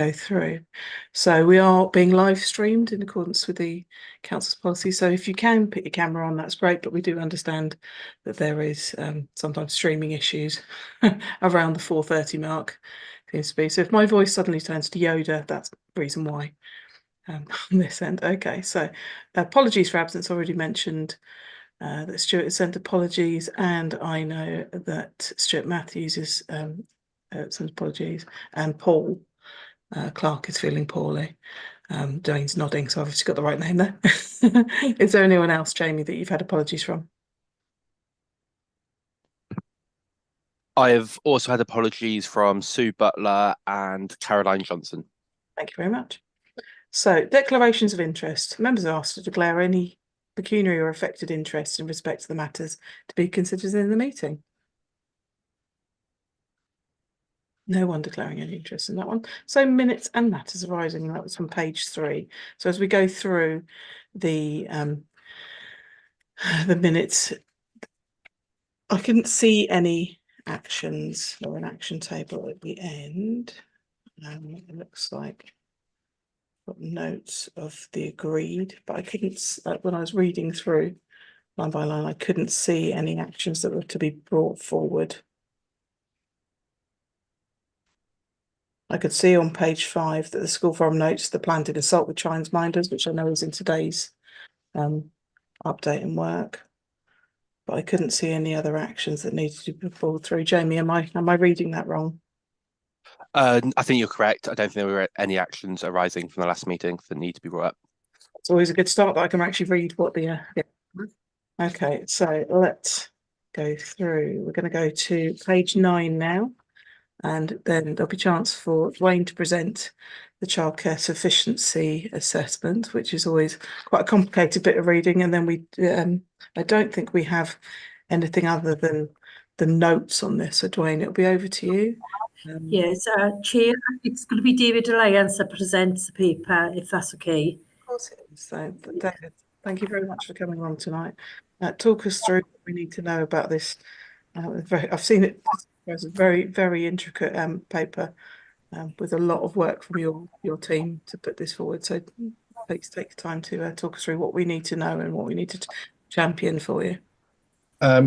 go through. So we are being live streamed in accordance with the council's policy. So if you can put your camera on, that's great. But we do understand that there is sometimes streaming issues around the 4:30 mark. Seems to be. So if my voice suddenly turns to Yoda, that's the reason why. On this end. Okay, so apologies for absence. Already mentioned that Stuart has sent apologies, and I know that Stuart Matthews is sent apologies, and Paul Clark is feeling poorly. Jane's nodding, so I've obviously got the right name there. Is there anyone else, Jamie, that you've had apologies from? I have also had apologies from Sue Butler and Caroline Johnson. Thank you very much. So, declarations of interest. Members are asked to declare any pecuniary or affected interest in respect to the matters to be considered in the meeting. No one declaring any interest in that one. So minutes and matters arising, that was from page 3. So as we go through the minutes, I couldn't see any actions or an action table at the end. It looks like got notes of the agreed, but I couldn't, when I was reading through line by line, I couldn't see any actions that were to be brought forward. I could see on page 5 that the school forum notes the plan to consult with Chimes Minders, which I know is in today's update and work. But I couldn't see any other actions that needed to be pulled through. Jamie, am I reading that wrong? I think you're correct. I don't think there were any actions arising from the last meeting that need to be brought up. It's always a good start that I can actually read what the Okay, so let's go through. We're going to go to page 9 now. And then there'll be a chance for Dwayne to present the childcare sufficiency assessment, which is always quite a complicated bit of reading. And then we, I don't think we have anything other than the notes on this. So Dwayne, it'll be over to you. Yes, Chair, it's going to be David Alliance that presents the paper, if that's okay. Of course it is. So David, thank you very much for coming on tonight. Talk us through what we need to know about this. I've seen it. It's a very, very intricate paper with a lot of work from your team to put this forward. So please take the time to talk us through what we need to know and what we need to champion for you.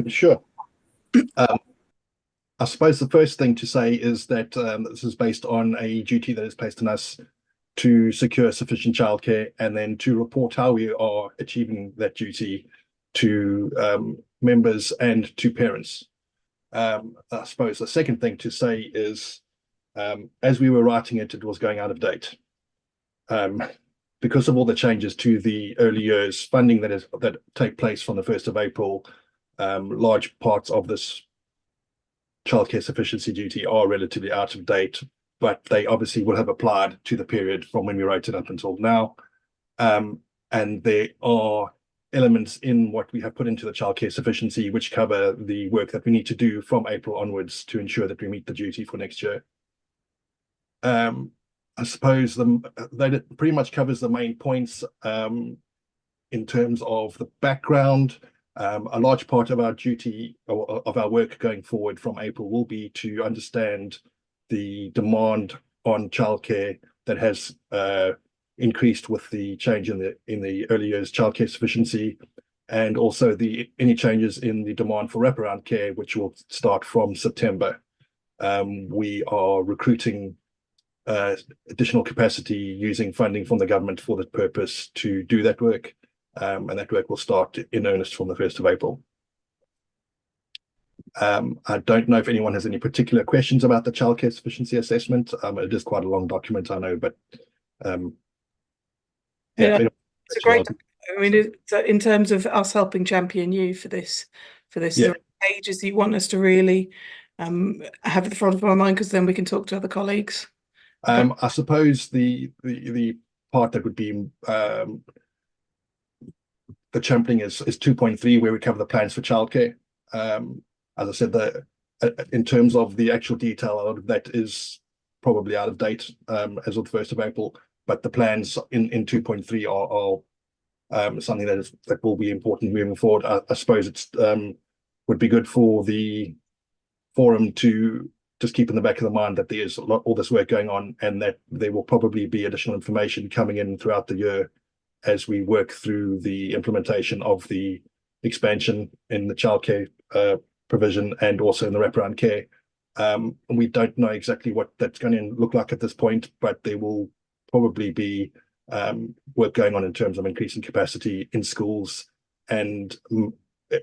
Sure. I suppose the first thing to say is that this is based on a duty that is placed on us to secure sufficient childcare and then to report how we are achieving that duty to members and to parents. I suppose the second thing to say is, as we were writing it, it was going out of date. Because of all the changes to the early years funding that take place from the 1st of April, large parts of this childcare sufficiency duty are relatively out of date, but they obviously will have applied to the period from when we wrote it up until now. And there are elements in what we have put into the childcare sufficiency which cover the work that we need to do from April onwards to ensure that we meet the duty for next year. I suppose that pretty much covers the main points in terms of the background. A large part of our duty or of our work going forward from April will be to understand the demand on childcare that has increased with the change in the early years childcare sufficiency, and also any changes in the demand for wraparound care, which will start from September. We are recruiting additional capacity using funding from the government for that purpose to do that work. And that work will start in earnest from the 1st of April. I don't know if anyone has any particular questions about the childcare sufficiency assessment. It is quite a long document, I know, but yeah, it's a great. I mean, in terms of us helping champion you for this, yeah. Pages that you want us to really have at the front of our mind, because then we can talk to other colleagues. I suppose the part that would be the championing is 2.3, where we cover the plans for childcare. As I said, in terms of the actual detail, a lot of that is probably out of date as of the 1st of April, but the plans in 2.3 are something that will be important moving forward. I suppose it's would be good for the forum to just keep in the back of the mind that there's all this work going on, and that there will probably be additional information coming in throughout the year as we work through the implementation of the expansion in the childcare provision and also in the wraparound care. And we don't know exactly what that's going to look like at this point, but there will probably be work going on in terms of increasing capacity in schools, and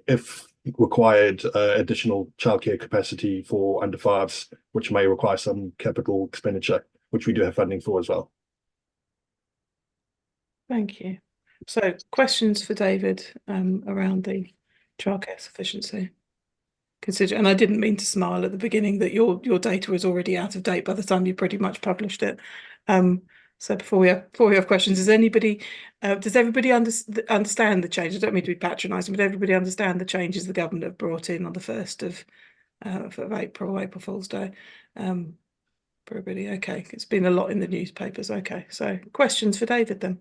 if required, additional childcare capacity for under fives, which may require some capital expenditure, which we do have funding for as well. Thank you. So questions for David around the childcare sufficiency. Consider, and I didn't mean to smile at the beginning that your data was already out of date by the time you pretty much published it. So before we have questions, does everybody understand the change? I don't mean to be patronising, but everybody understand the changes the government have brought in on the 1st of April Fool's Day. For everybody, okay. It's been a lot in the newspapers. Okay, so questions for David then.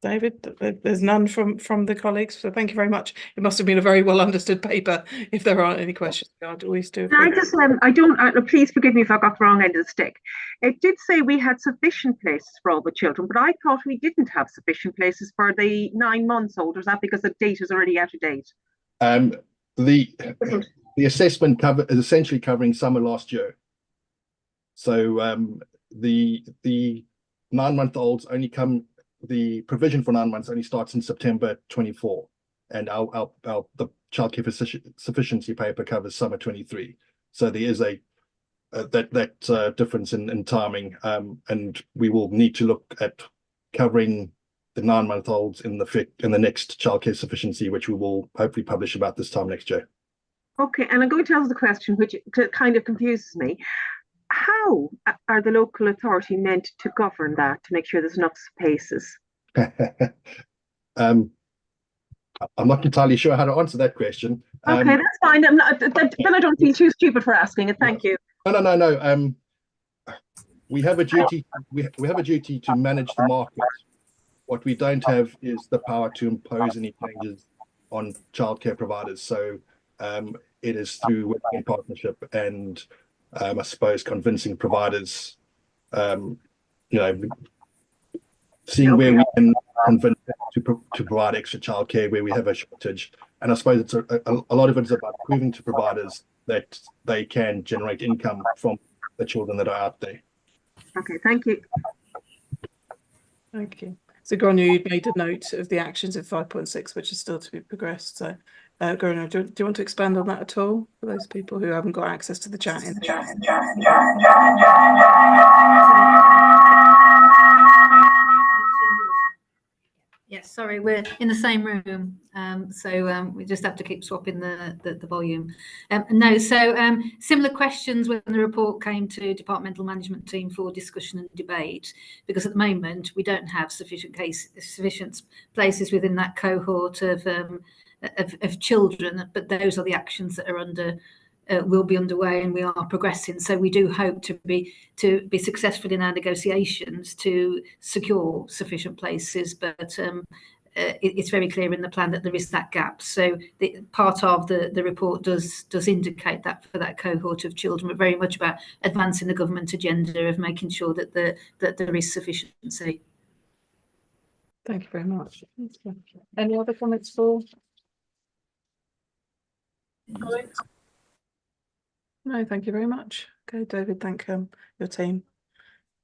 David, there's none from the colleagues, so thank you very much. It must have been a very well understood paper. If there aren't any questions, I'd always do. I just, please forgive me if I got the wrong end of the stick. It did say we had sufficient places for all the children, but I thought we didn't have sufficient places for the 9 months old. Is that because the date is already out of date? The assessment is essentially covering summer last year. So the 9-month-olds only come. The provision for 9 months only starts in September 24, and the childcare sufficiency paper covers summer 23. So there is a that difference in timing, and we will need to look at covering the 9-month-olds in the next childcare sufficiency, which we will hopefully publish about this time next year. Okay, and I'm going to ask the question, which kind of confuses me. How are the local authority meant to govern that to make sure there's enough spaces? I'm not entirely sure how to answer that question. Okay, that's fine. Then I don't feel too stupid for asking it. Thank you. No. We have a duty. We have a duty to manage the market. What we don't have is the power to impose any changes on childcare providers. So it is through working in partnership and I suppose convincing providers, seeing where we can convince them to provide extra childcare where we have a shortage. And I suppose it's a lot of it is about proving to providers that they can generate income from the children that are out there. Okay, thank you. Thank you. So Gráinne, you'd made a note of the actions of 5.6, which is still to be progressed. So Gráinne, do you want to expand on that at all for those people who haven't got access to the chat? Yes, sorry, we're in the same room, so we just have to keep swapping the volume. Similar questions when the report came to departmental management team for discussion and debate, because at the moment we don't have sufficient places within that cohort of children, but those are the actions that are will be underway, and we are progressing. So we do hope to be successful in our negotiations to secure sufficient places, but it's very clear in the plan that there is that gap. So part of the report does indicate that for that cohort of children, but very much about advancing the government agenda of making sure that there is sufficiency. Thank you very much. Any other comments for? No, thank you very much. Okay, David, thank your team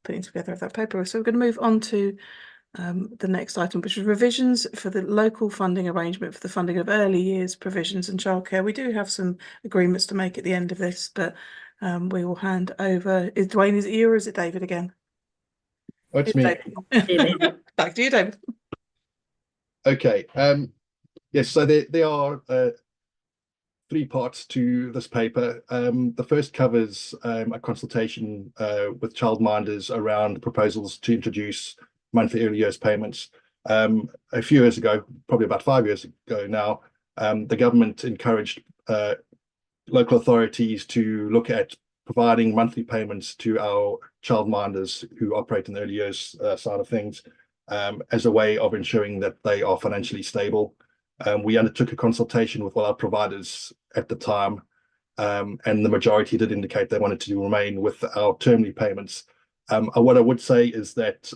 putting together that paper. So we're going to move on to the next item, which is revisions for the local funding arrangement for the funding of early years provisions and childcare. We do have some agreements to make at the end of this, but we will hand over. Dwayne, is it you or is it David again? Oh, it's me. Back to you, David. Okay. Yes, so there are 3 parts to this paper. The first covers a consultation with childminders around proposals to introduce monthly early years payments. A few years ago, probably about 5 years ago now, the government encouraged local authorities to look at providing monthly payments to our childminders who operate in the early years side of things, as a way of ensuring that they are financially stable. We undertook a consultation with all our providers at the time, and the majority did indicate they wanted to remain with our termly payments. What I would say is that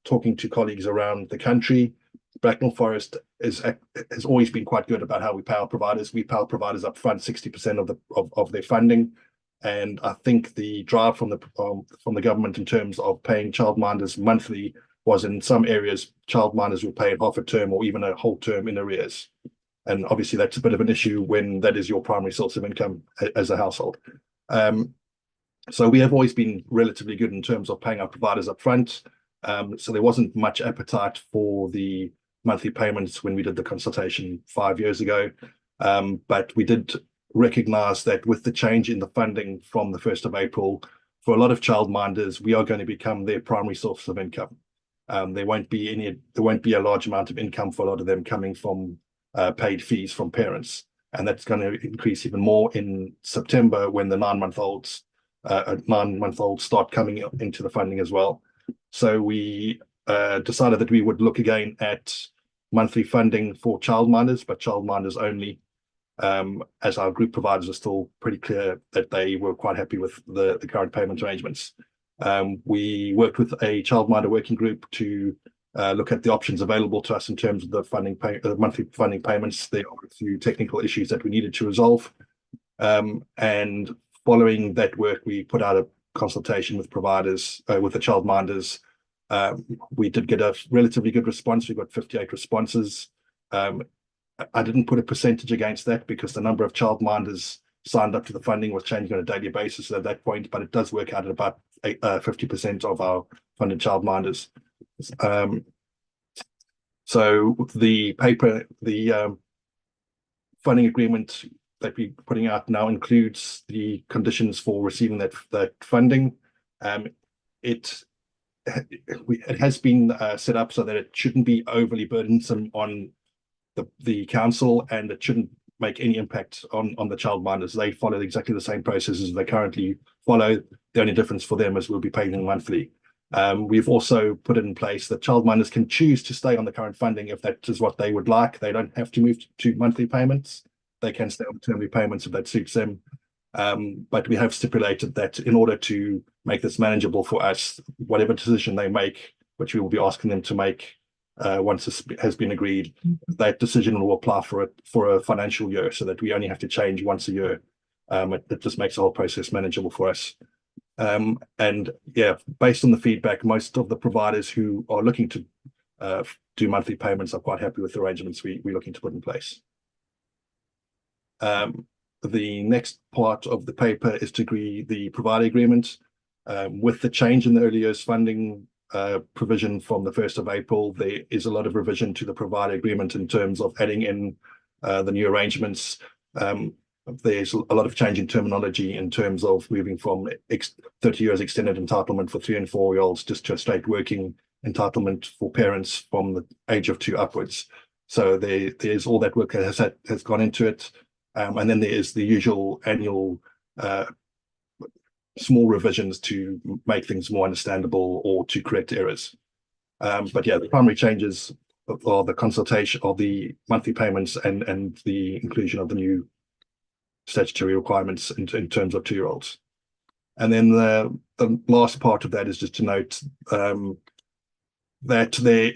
talking to colleagues around the country, Bracknell Forest has always been quite good about how we pay our providers. We pay our providers up front 60% of their funding, and I think the drive from the government in terms of paying childminders monthly was, in some areas, childminders were paid half a term or even a whole term in arrears. And obviously that's a bit of an issue when that is your primary source of income as a household. So we have always been relatively good in terms of paying our providers up front. So there wasn't much appetite for the monthly payments when we did the consultation 5 years ago. But we did recognise that with the change in the funding from the 1st of April, for a lot of childminders, we are going to become their primary source of income. There won't be a large amount of income for a lot of them coming from paid fees from parents, and that's going to increase even more in September when the 9-month-olds start coming into the funding as well. So we decided that we would look again at monthly funding for childminders, but childminders only, as our group providers are still pretty clear that they were quite happy with the current payment arrangements. We worked with a childminder working group to look at the options available to us in terms of the monthly funding payments. There are a few technical issues that we needed to resolve, and following that work, we put out a consultation with providers, with the childminders. We did get a relatively good response. We got 58 responses. I didn't put a percentage against that because the number of childminders signed up to the funding was changing on a daily basis at that point, but it does work out at about 50% of our funded childminders. So the funding agreement that we're putting out now includes the conditions for receiving that funding. It has been set up so that it shouldn't be overly burdensome on the council, and it shouldn't make any impact on the childminders. They follow exactly the same processes they currently follow. The only difference for them is we'll be paying them monthly. We've also put it in place that childminders can choose to stay on the current funding if that is what they would like. They don't have to move to monthly payments. They can stay on termly payments if that suits them. But we have stipulated that in order to make this manageable for us, whatever decision they make, which we will be asking them to make once this has been agreed, that decision will apply for a financial year, so that we only have to change once a year. It just makes the whole process manageable for us. And yeah, based on the feedback, most of the providers who are looking to do monthly payments are quite happy with the arrangements we're looking to put in place. The next part of the paper is to agree the provider agreement. With the change in the early years funding provision from the 1st of April, there is a lot of revision to the provider agreement in terms of adding in the new arrangements. There's a lot of change in terminology in terms of moving from 30 years extended entitlement for 3 and 4 year olds just to a straight working entitlement for parents from the age of 2 upwards. So there's all that work that has gone into it. And then there is the usual annual small revisions to make things more understandable or to correct errors. But yeah, the primary changes are the consultation of the monthly payments and the inclusion of the new statutory requirements in terms of 2-year-olds. And then the last part of that is just to note that there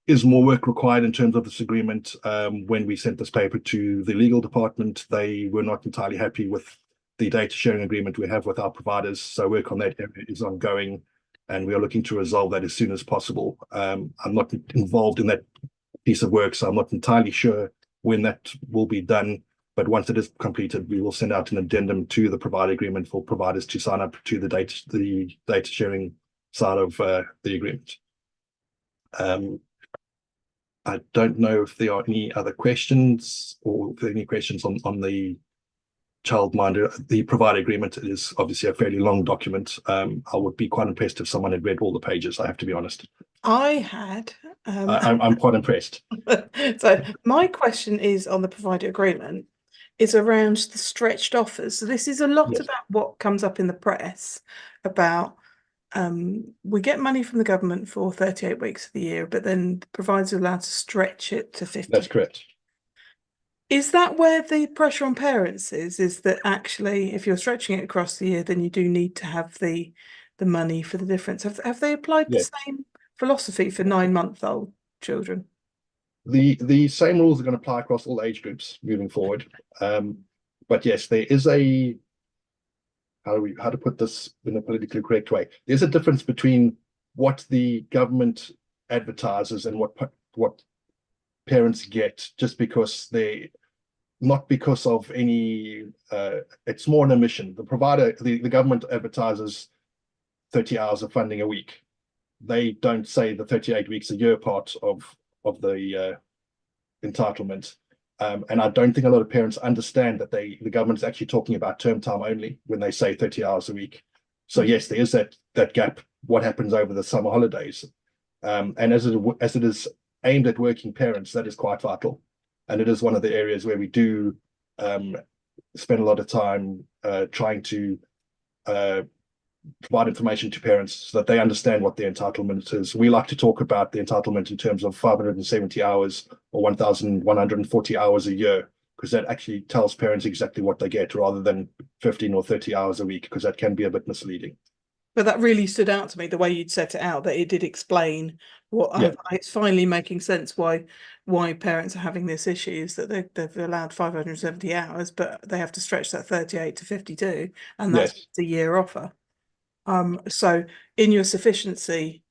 is more work required in terms of this agreement. When we sent this paper to the legal department, they were not entirely happy with the data sharing agreement we have with our providers. So work on that area is ongoing, and we are looking to resolve that as soon as possible. I'm not involved in that piece of work, so I'm not entirely sure when that will be done. But once it is completed, we will send out an addendum to the provider agreement for providers to sign up to the data sharing side of the agreement. I don't know if there are any other questions, or if there are any questions on the the provider agreement. It is obviously a fairly long document. I would be quite impressed if someone had read all the pages, I have to be honest. I had. I'm quite impressed. So my question is on the provider agreement. is around the stretched offers. So this is a lot Yes. about what comes up in the press about we get money from the government for 38 weeks of the year, but then the providers are allowed to stretch it to 50. That's correct. Is that where the pressure on parents is that actually if you're stretching it across the year, then you do need to have the money for the difference? Have they applied Yes. the same philosophy for 9-month-old children? The same rules are going to apply across all age groups moving forward. But yes, there is a how to put this in a politically correct way. There's a difference between what the government advertises and what parents get, just because not because of any it's more an omission. The government advertises 30 hours of funding a week. They don't say the 38 weeks a year part of the entitlement. And I don't think a lot of parents understand that the government is actually talking about term time only when they say 30 hours a week. So yes, there is that gap. What happens over the summer holidays? And as it is aimed at working parents, that is quite vital. And it is one of the areas where we do spend a lot of time trying to provide information to parents so that they understand what the entitlement is. We like to talk about the entitlement in terms of 570 hours or 1,140 hours a year, because that actually tells parents exactly what they get rather than 15 or 30 hours a week, because that can be a bit misleading. But that really stood out to me, the way you'd set it out, that it did explain what it's finally making sense why parents are having this issue, is that they've allowed 570 hours, but they have to stretch that 38 to 52, and that's a year offer. So in your sufficiency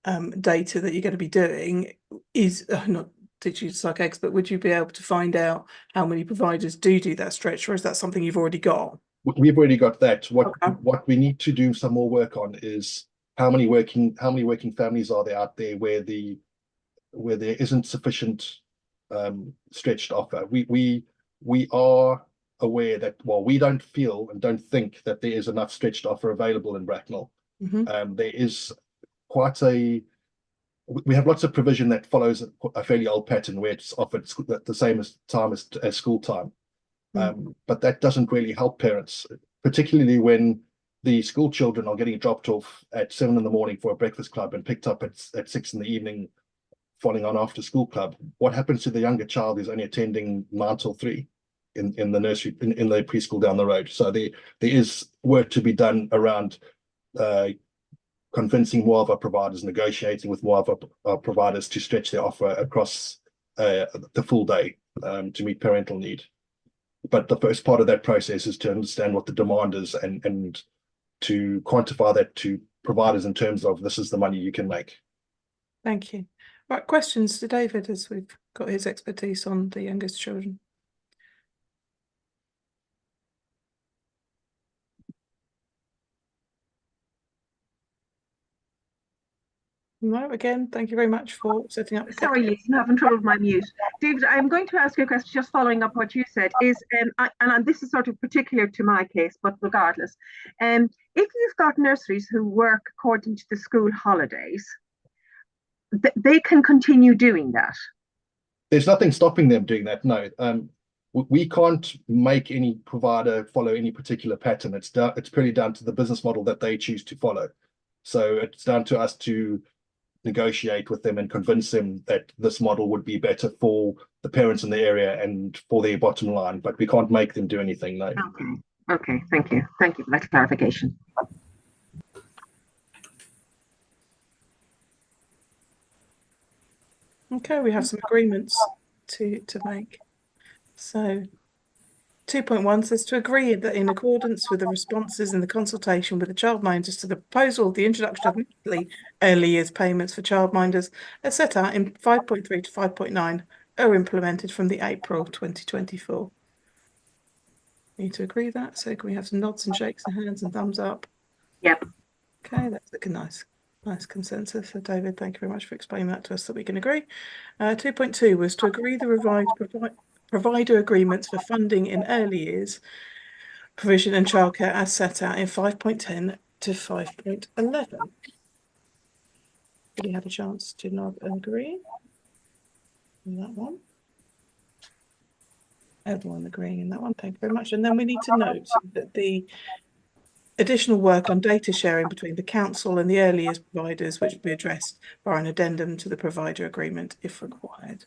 data that you're going to be doing is not teaching psych expert, would you be able to find out how many providers do that stretch, or is that something you've already got? We've already got that. What we need to do some more work on is how many working families are there out there where there isn't sufficient stretched offer. We are aware that we don't feel and don't think that there is enough stretched offer available in Bracknell. There is we have lots of provision that follows a fairly old pattern where it's offered at the same time as school time. But that doesn't really help parents, particularly when the school children are getting dropped off at 7 in the morning for a breakfast club and picked up at 6 in the evening following on after school club. What happens to the younger child who's only attending 9 till 3 in the nursery, in the preschool down the road? So there is work to be done around convincing more of our providers, negotiating with more of our providers to stretch their offer across the full day to meet parental need. But the first part of that process is to understand what the demand is and to quantify that to providers in terms of this is the money you can make. Thank you. Right, questions to David, as we've got his expertise on the youngest children. No, again, thank you very much for setting up. Sorry, Liz, I'm having trouble with my mute. David, I'm going to ask you a question just following up what you said, and this is sort of particular to my case, but regardless. If you've got nurseries who work according to the school holidays, they can continue doing that. There's nothing stopping them doing that, no. We can't make any provider follow any particular pattern. It's purely down to the business model that they choose to follow. So it's down to us to negotiate with them and convince them that this model would be better for the parents in the area and for their bottom line, but we can't make them do anything, no. Okay, thank you for that clarification. Okay, we have some agreements to make. So 2.1 says to agree that in accordance with the responses in the consultation with the childminders to the proposal, the introduction of monthly early years payments for childminders as set out in 5.3 to 5.9 are implemented from the April 2024. Need to agree that. So can we have some nods and shakes and hands and thumbs up? Yep. Okay, that's a nice consensus. So David, thank you very much for explaining that to us, that we can agree. 2.2 was to agree the revised provider agreements for funding in early years provision and childcare as set out in 5.10 to 5.11. Did you have a chance to nod and agree on that one? Everyone agreeing in that one. Thank you very much. And then we need to note that the additional work on data sharing between the council and the early years providers, which will be addressed by an addendum to the provider agreement if required.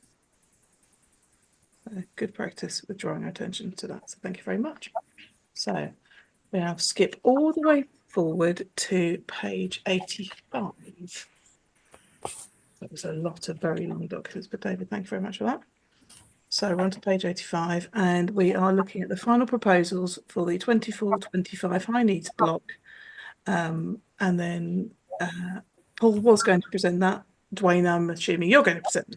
Good practice with drawing our attention to that. So thank you very much. So we now skip all the way forward to page 85. That was a lot of very long documents, but David, thank you very much for that. So we're on to page 85 and we are looking at the final proposals for the 24-25 high needs block. And then Paul was going to present that. Dwayne, I'm assuming you're going to present.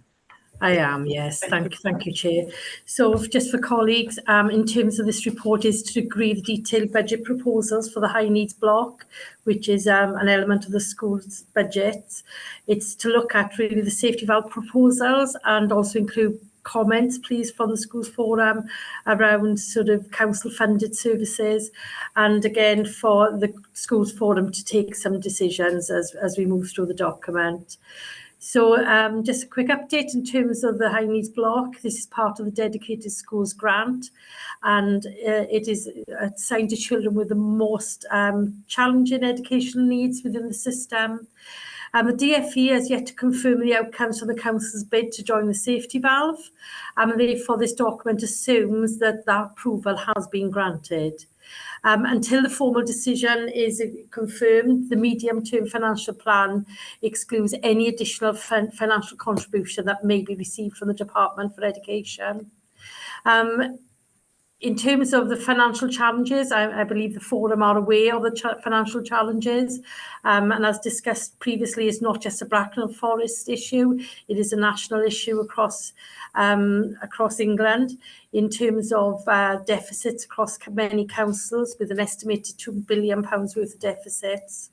I am, yes. Thank you, Chair. So just for colleagues, in terms of this report is to agree the detailed budget proposals for the high needs block, which is an element of the school's budget. It's to look at really the safety valve proposals and also include comments, please, from the schools forum around sort of council funded services, and again for the schools forum to take some decisions as we move through the document. So just a quick update in terms of the high needs block. This is part of the Dedicated Schools grant, and it is assigned to children with the most challenging educational needs within the system. The DFE has yet to confirm the outcomes of the council's bid to join the safety valve, and therefore this document assumes that that approval has been granted. Until the formal decision is confirmed, the medium-term financial plan excludes any additional financial contribution that may be received from the Department for Education. In terms of the financial challenges, I believe the forum are aware of the financial challenges, and as discussed previously, it's not just a Bracknell Forest issue, it is a national issue across England in terms of deficits across many councils with an estimated £2 billion worth of deficits.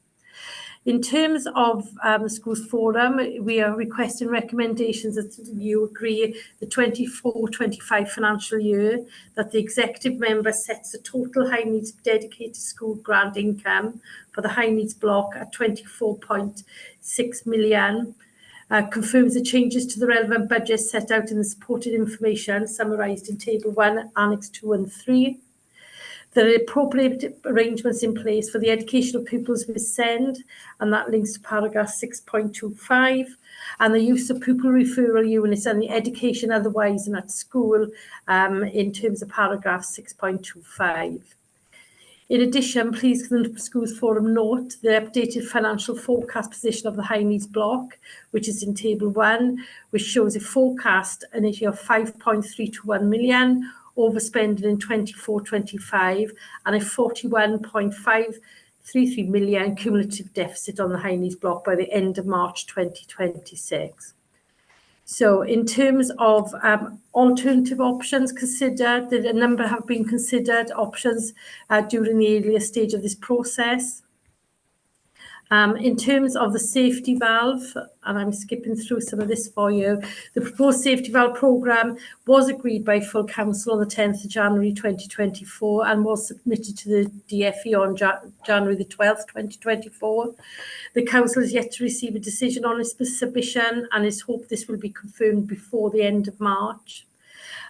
In terms of the schools forum, we are requesting recommendations that you agree the 24-25 financial year that the executive member sets the total high needs dedicated school grant income for the high needs block at 24.6 million, confirms the changes to the relevant budget set out in the supported information summarised in Table 1, Annex 2 and 3. There are appropriate arrangements in place for the education of pupils with SEND, and that links to paragraph 6.25, and the use of pupil referral units and the education otherwise and at school in terms of paragraph 6.25. In addition, please can the Schools Forum note the updated financial forecast position of the high needs block, which is in Table 1, which shows a forecast an issue of 5.321 million, overspending in 24-25 and a 41.533 million cumulative deficit on the high needs block by the end of March 2026. So in terms of alternative options considered, a number have been considered options during the earlier stage of this process. In terms of the safety valve, and I'm skipping through some of this for you, the proposed safety valve programme was agreed by full council on the 10th of January 2024 and was submitted to the DFE on January the 12th, 2024. The council is yet to receive a decision on its submission and is hoped this will be confirmed before the end of March.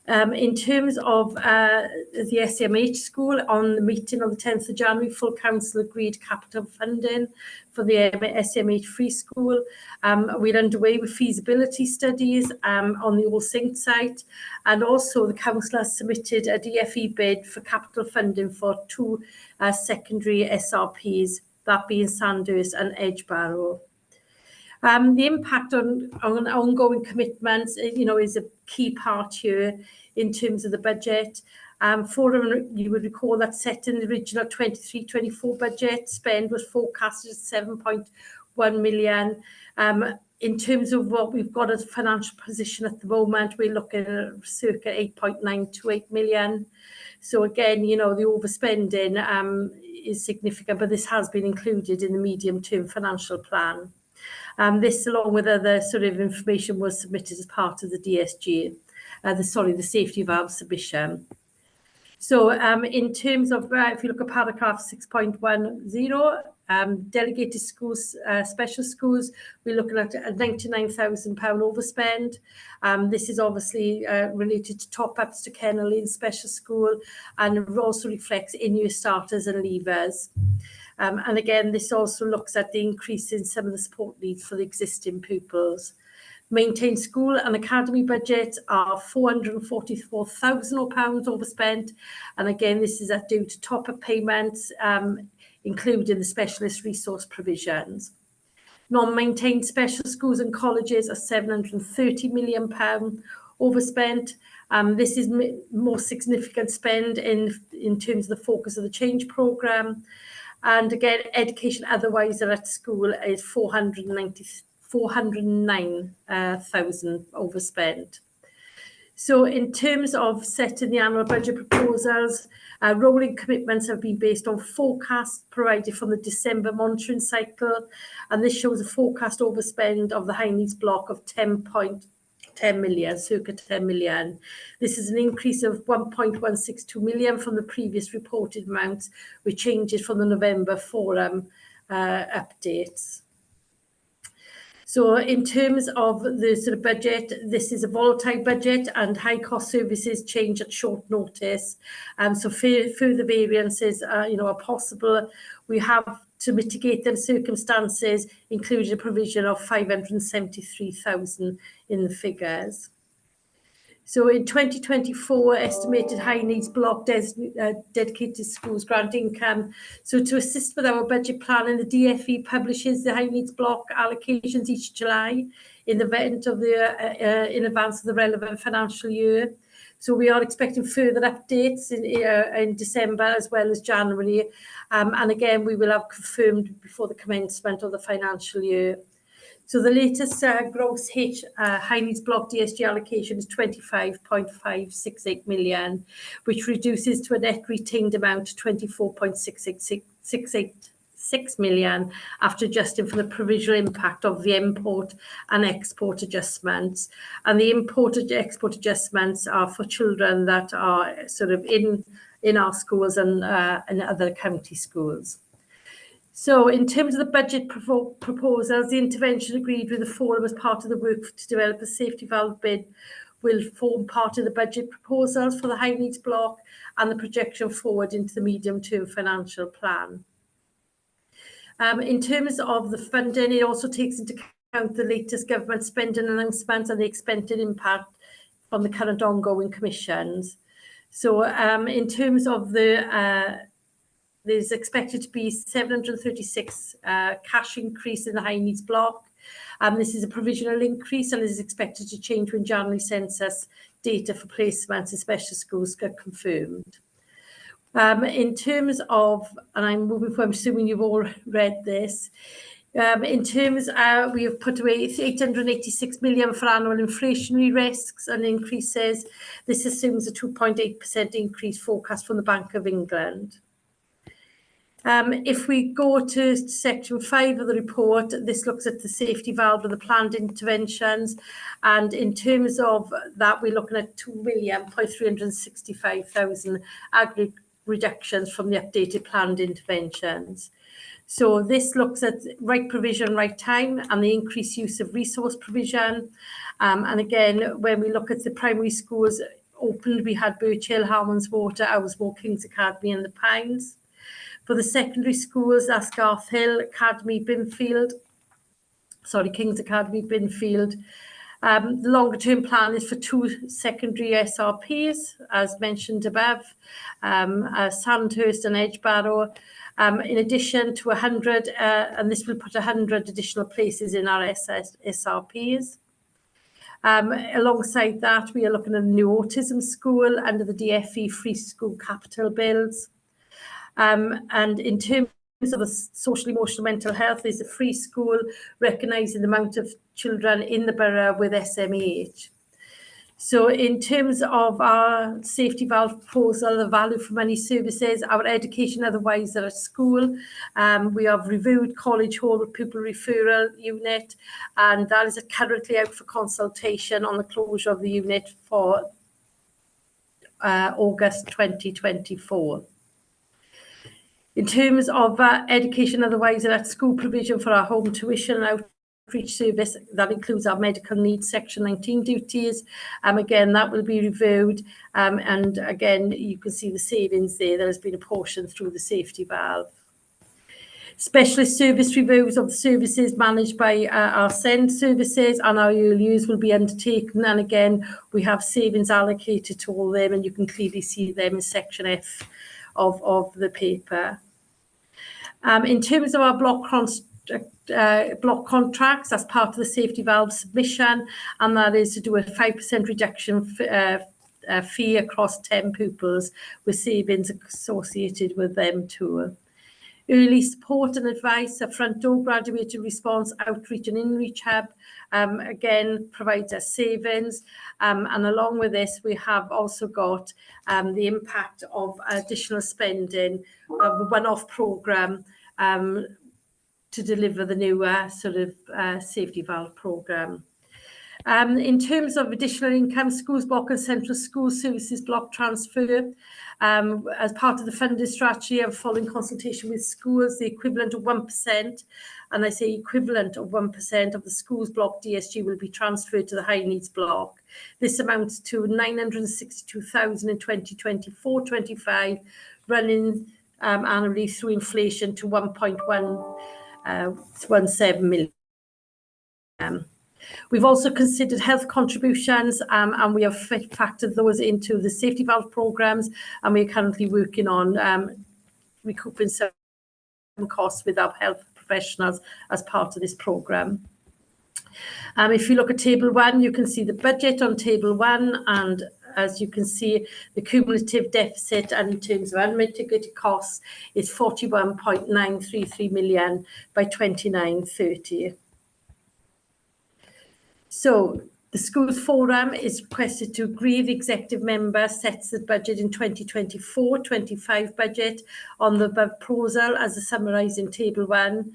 In terms of the SMH school, on the meeting on the 10th of January, full council agreed capital funding for the SMH free school. We're underway with feasibility studies on the All Saints site, and also the council has submitted a DFE bid for capital funding for two secondary SRPs, that being Sandhurst and Edgebarrow. The impact on ongoing commitments, is a key part here in terms of the budget. Forum, you would recall that set in the original 23-24 budget, spend was forecasted at 7.1 million. In terms of what we've got as a financial position at the moment, we're looking at circa 8.928 million. So again, the overspending is significant, but this has been included in the medium-term financial plan. This, along with other sort of information, was submitted as part of the DSG, the safety valve submission. So in terms of, if you look at paragraph 6.10, Delegated schools, special schools, we're looking at a £99,000 overspend. This is obviously related to top-ups to Kennel Lane Special School, and it also reflects in-year starters and leavers. And again, this also looks at the increase in some of the support needs for the existing pupils. Maintained school and academy budgets are £444,000 overspent. And again, this is due to top-up payments, including the specialist resource provisions. Non-maintained special schools and colleges are £730 million overspent. This is more significant spend in terms of the focus of the change programme. And again, education otherwise at school is 409,000 overspent. So in terms of setting the annual budget proposals, rolling commitments have been based on forecasts provided from the December monitoring cycle, and this shows a forecast overspend of the high needs block of 10 million, circa 10 million. This is an increase of 1.162 million from the previous reported amounts, with changes from the November forum updates. So in terms of the sort of budget, this is a volatile budget and high cost services change at short notice. So further variances are possible. We have to mitigate them circumstances, including a provision of 573,000 in the figures. So in 2024, estimated high needs block dedicated schools grant income. So to assist with our budget planning, the DfE publishes the high needs block allocations each July in advance of the relevant financial year. So we are expecting further updates in December as well as January. And again, we will have confirmed before the commencement of the financial year. So the latest gross high needs block DSG allocation is 25.568 million, which reduces to a net retained amount of 24.686 million after adjusting for the provisional impact of the import and export adjustments. And the import and export adjustments are for children that are sort of in our schools and other county schools. So in terms of the budget proposals, the intervention agreed with the forum as part of the work to develop a safety valve bid will form part of the budget proposals for the high needs block and the projection forward into the medium-term financial plan. In terms of the funding, it also takes into account the latest government spending announcements and the expected impact from the current ongoing commissions. So in terms of there's expected to be 736 cash increase in the high needs block. This is a provisional increase and is expected to change when January census data for placements in special schools get confirmed. In terms of, and I'm assuming you've all read this, in terms, we have put away 886 million for annual inflationary risks and increases. This assumes a 2.8% increase forecast from the Bank of England. If we go to section 5 of the report, this looks at the safety valve and the planned interventions. And in terms of that, we're looking at 2,365,000 aggregate reductions from the updated planned interventions. So this looks at right provision, right time, and the increased use of resource provision. And again, when we look at the primary schools opened, we had Birch Hill, Harmons Water, Owlsmore, King's Academy and the Pines. For the secondary schools, that's Garth Hill, King's Academy, Binfield. The longer term plan is for 2 secondary SRPs, as mentioned above, Sandhurst and Edgebarrow, in addition to 100, and this will put 100 additional places in our SRPs. Alongside that, we are looking at a new autism school under the DfE Free School Capital Bills. And in terms of the social, emotional, mental health, there's a free school recognising the amount of children in the borough with SMH. So in terms of our safety valve proposal, the value for money services, our education otherwise at school, we have reviewed College Hall pupil referral unit, and that is currently out for consultation on the closure of the unit for August 2024. In terms of education otherwise and at school provision for our home tuition and outreach service, that includes our medical needs section 19 duties. Again, that will be reviewed. And again, you can see the savings there. There has been a portion through the safety valve. Specialist service reviews of the services managed by our SEND services and our early years will be undertaken. And again, we have savings allocated to all them, and you can clearly see them in section F of the paper. In terms of our block contracts, as part of the safety valve submission, and that is to do a 5% reduction fee across 10 pupils with savings associated with them too. Early support and advice, a front door graduated response, outreach and in-reach hub, again, provides us savings. And along with this, we have also got the impact of additional spending of the one-off programme to deliver the newer sort of safety valve programme. In terms of additional income, schools block and central school services block transfer, as part of the funding strategy and following consultation with schools, the equivalent of 1%, and I say equivalent of 1% of the schools block DSG will be transferred to the high needs block. This amounts to 962,000 in 2024-25, running annually through inflation to 1.117 million. We've also considered health contributions and we have factored those into the safety valve programmes, and we're currently working on recouping some costs with our health professionals as part of this programme. If you look at table 1, you can see the budget on table 1, and as you can see, the cumulative deficit and in terms of unmitigated costs is 41.933 million by 29/30. So the Schools Forum is requested to agree the executive member sets the budget in 2024-25 budget on the above proposal as summarised in table 1.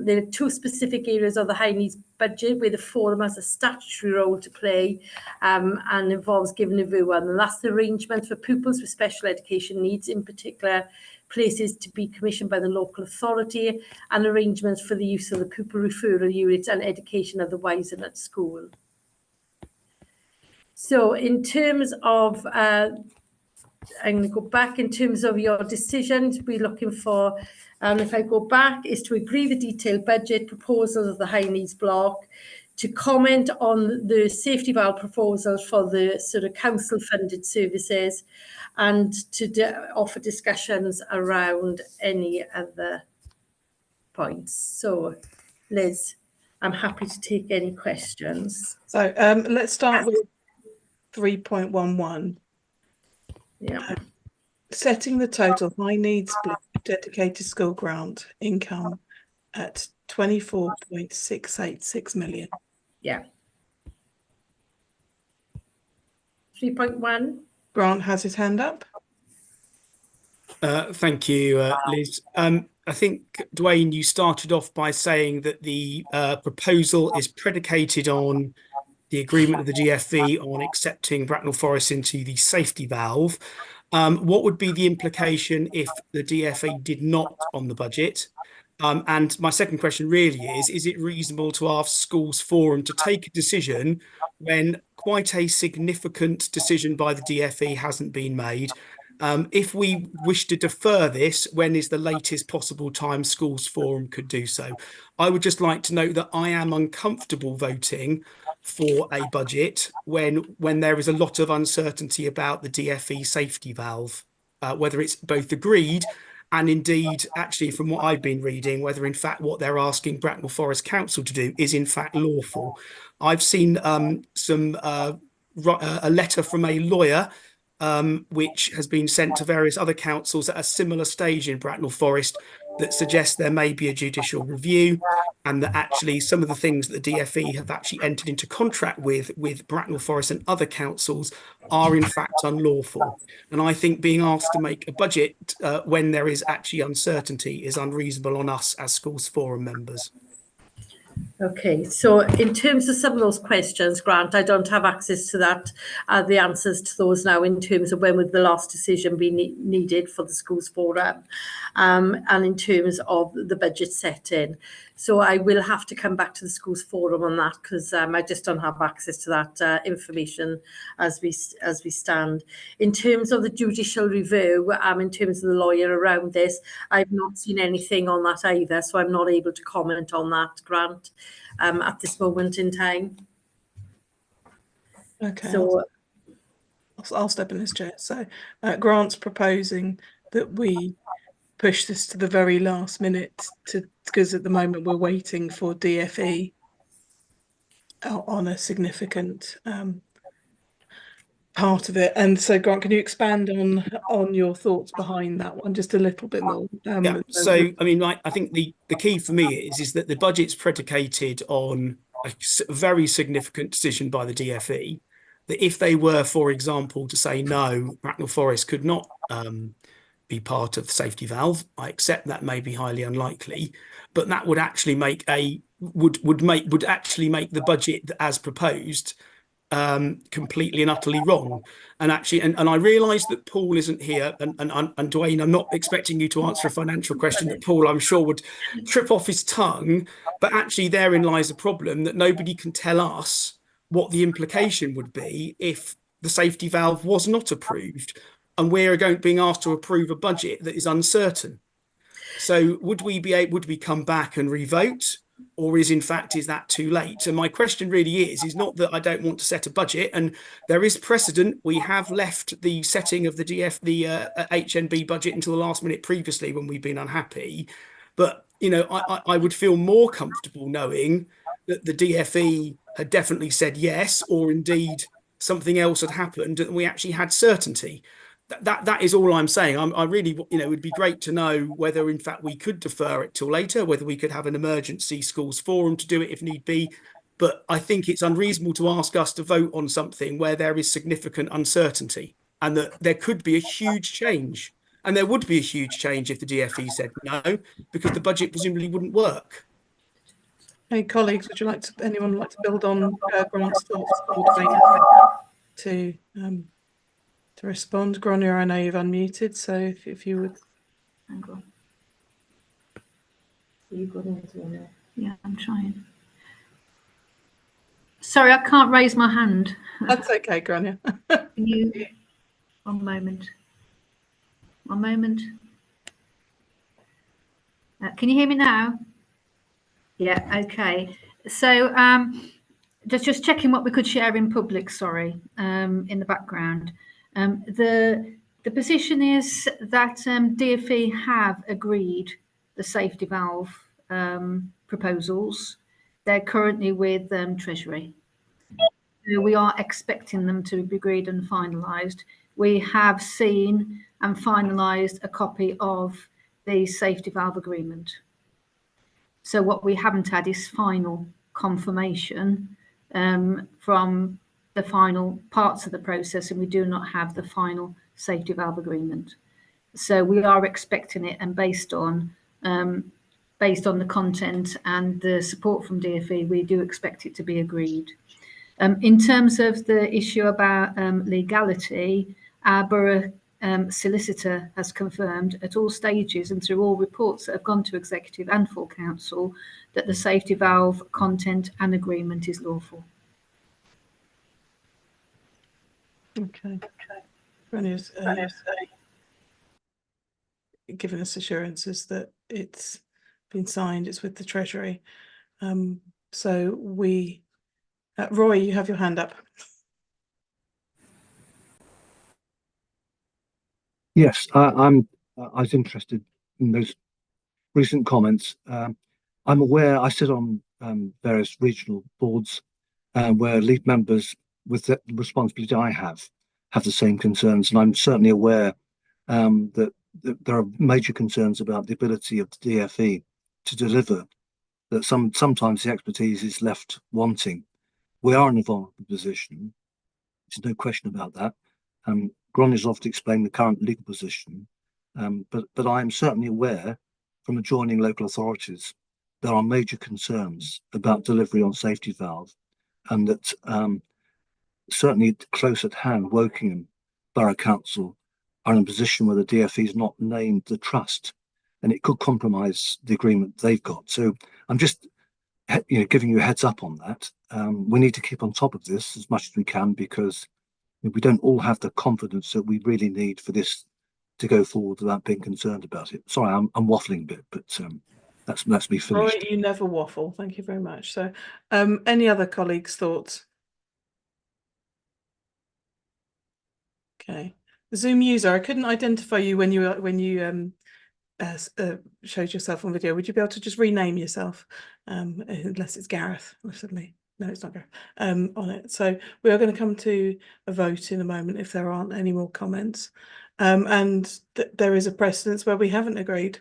There are 2 specific areas of the high needs budget where the forum has a statutory role to play and involves giving a view on, and that's the arrangement for pupils with special education needs, in particular places to be commissioned by the local authority, and arrangements for the use of the pupil referral units and education otherwise at school. So in terms of, I'm going to go back in terms of your decisions, we're looking for, if I go back, is to agree the detailed budget proposals of the high needs block, to comment on the safety valve proposals for the sort of council funded services, and to offer discussions around any other points. So, Liz, I'm happy to take any questions. So let's start with 3.11. Yeah. Setting the total high needs block dedicated school grant income at 24.686 million. Yeah. 3.1. Grant has his hand up. Thank you, Liz. I think, Dwayne, you started off by saying that the proposal is predicated on the agreement of the DfE on accepting Bracknell Forest into the safety valve. What would be the implication if the DfE did not on the budget? And my second question really is it reasonable to ask Schools Forum to take a decision when quite a significant decision by the DfE hasn't been made? If we wish to defer this, when is the latest possible time Schools Forum could do so? I would just like to note that I am uncomfortable voting for a budget when there is a lot of uncertainty about the DfE safety valve, whether it's both agreed and indeed, actually, from what I've been reading, whether in fact what they're asking Bracknell Forest Council to do is in fact lawful. I've seen a letter from a lawyer which has been sent to various other councils at a similar stage in Bracknell Forest that suggests there may be a judicial review, and that actually some of the things that the DfE have actually entered into contract with Bracknell Forest and other councils are in fact unlawful. And I think being asked to make a budget when there is actually uncertainty is unreasonable on us as Schools Forum members. Okay, so in terms of some of those questions, Grant, I don't have access to that, the answers to those now in terms of when would the last decision be needed for the schools forum, and in terms of the budget setting. So I will have to come back to the schools forum on that because I just don't have access to that information as we stand. In terms of the judicial review, in terms of the lawyer around this, I've not seen anything on that either, so I'm not able to comment on that, Grant, at this moment in time. Okay, So I'll step in as chair. So Grant's proposing that we push this to the very last minute because at the moment we're waiting for DFE on a significant part of it. And so Grant, can you expand on your thoughts behind that one just a little bit more? Yeah, so I mean, I think the key for me is that the budget's predicated on a very significant decision by the DFE, that if they were, for example, to say no, Bracknell Forest could not be part of the safety valve. I accept that may be highly unlikely, but that would actually make would actually make the budget as proposed completely and utterly wrong. And actually, and I realise that Paul isn't here, and Dwayne, I'm not expecting you to answer a financial question that Paul, I'm sure, would trip off his tongue. But actually, therein lies a problem that nobody can tell us what the implication would be if the safety valve was not approved, and we're being asked to approve a budget that is uncertain. So would we come back and revote? Or is that too late? And my question really is not that I don't want to set a budget, and there is precedent. We have left the setting of the HNB budget until the last minute previously when we've been unhappy. But I would feel more comfortable knowing that the DFE had definitely said yes, or indeed something else had happened, and we actually had certainty. That is all I'm saying. I really, it would be great to know whether, in fact, we could defer it till later, whether we could have an emergency schools forum to do it if need be. But I think it's unreasonable to ask us to vote on something where there is significant uncertainty and that there could be a huge change. And there would be a huge change if the DFE said no, because the budget presumably wouldn't work. Hey, colleagues, would anyone like to build on Grant's thoughts to respond? Gráinne, I know you've unmuted, so if you would. Hang on. Yeah, I'm trying. Sorry, I can't raise my hand. That's okay, Gráinne. Can you? One moment. One moment. Can you hear me now? Yeah, okay. So just checking what we could share in public, sorry, in the background. The position is that DFE have agreed the safety valve proposals. They're currently with Treasury. We are expecting them to be agreed and finalised. We have seen and finalised a copy of the safety valve agreement. So what we haven't had is final confirmation from the final parts of the process, and we do not have the final safety valve agreement. So we are expecting it, and based on the content and the support from DFE, we do expect it to be agreed. In terms of the issue about legality, our borough solicitor has confirmed at all stages and through all reports that have gone to executive and full council that the safety valve content and agreement is lawful. Okay. Gráinne's given us assurances that it's been signed, it's with the Treasury. So we, Roy, you have your hand up. Yes, I was interested in those recent comments. I'm aware I sit on various regional boards where lead members with the responsibility I have the same concerns, and I'm certainly aware that there are major concerns about the ability of the DFE to deliver, that sometimes the expertise is left wanting. We are in a vulnerable position. There's no question about that. Gráinne has often explained the current legal position, but I am certainly aware from adjoining local authorities there are major concerns about delivery on safety valve, and that certainly close at hand, Wokingham Borough Council are in a position where the DfE is not named the trust, and it could compromise the agreement they've got. So I'm just giving you a heads up on that. We need to keep on top of this as much as we can, because we don't all have the confidence that we really need for this to go forward without being concerned about it. Sorry, I'm waffling a bit, but that's me finished. Roy, you never waffle. Thank you very much. So, any other colleagues' thoughts? Okay, Zoom user, I couldn't identify you when you showed yourself on video. Would you be able to just rename yourself, unless it's Gareth? Suddenly, no, it's not Gareth. On it. So we are going to come to a vote in a moment if there aren't any more comments. And there is a precedence where we haven't agreed,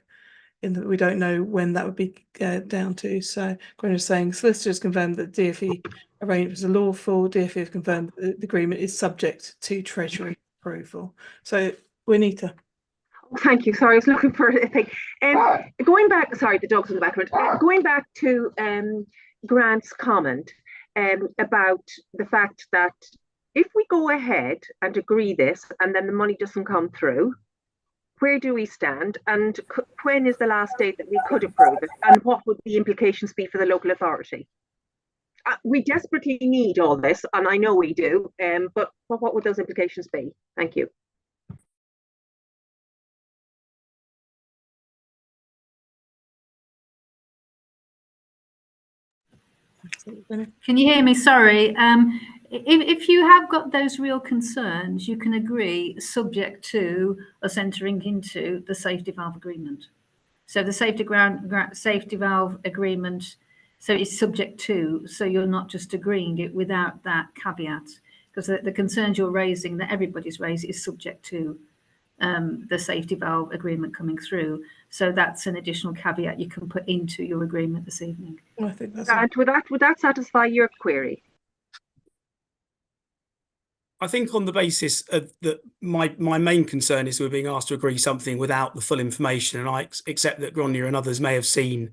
in that we don't know when that would be down to. So Gwen is saying solicitors confirmed that DfE arrangements are lawful. DfE have confirmed that the agreement is subject to Treasury approval. So Juanita. Thank you. Sorry, I was looking for a thing. Going back, sorry, the dog's in the background. Going back to Grant's comment about the fact that if we go ahead and agree this and then the money doesn't come through, where do we stand? And when is the last date that we could approve it? And what would the implications be for the local authority? We desperately need all this, and I know we do, but what would those implications be? Thank you. Can you hear me? Sorry. If you have got those real concerns, you can agree subject to us entering into the safety valve agreement. So the safety valve agreement, so it's subject to, so you're not just agreeing it without that caveat, because the concerns you're raising, that everybody's raised, is subject to the safety valve agreement coming through. So that's an additional caveat you can put into your agreement this evening. I think that's And would that satisfy your query? I think on the basis of that, my main concern is we're being asked to agree something without the full information, and I accept that Gráinne and others may have seen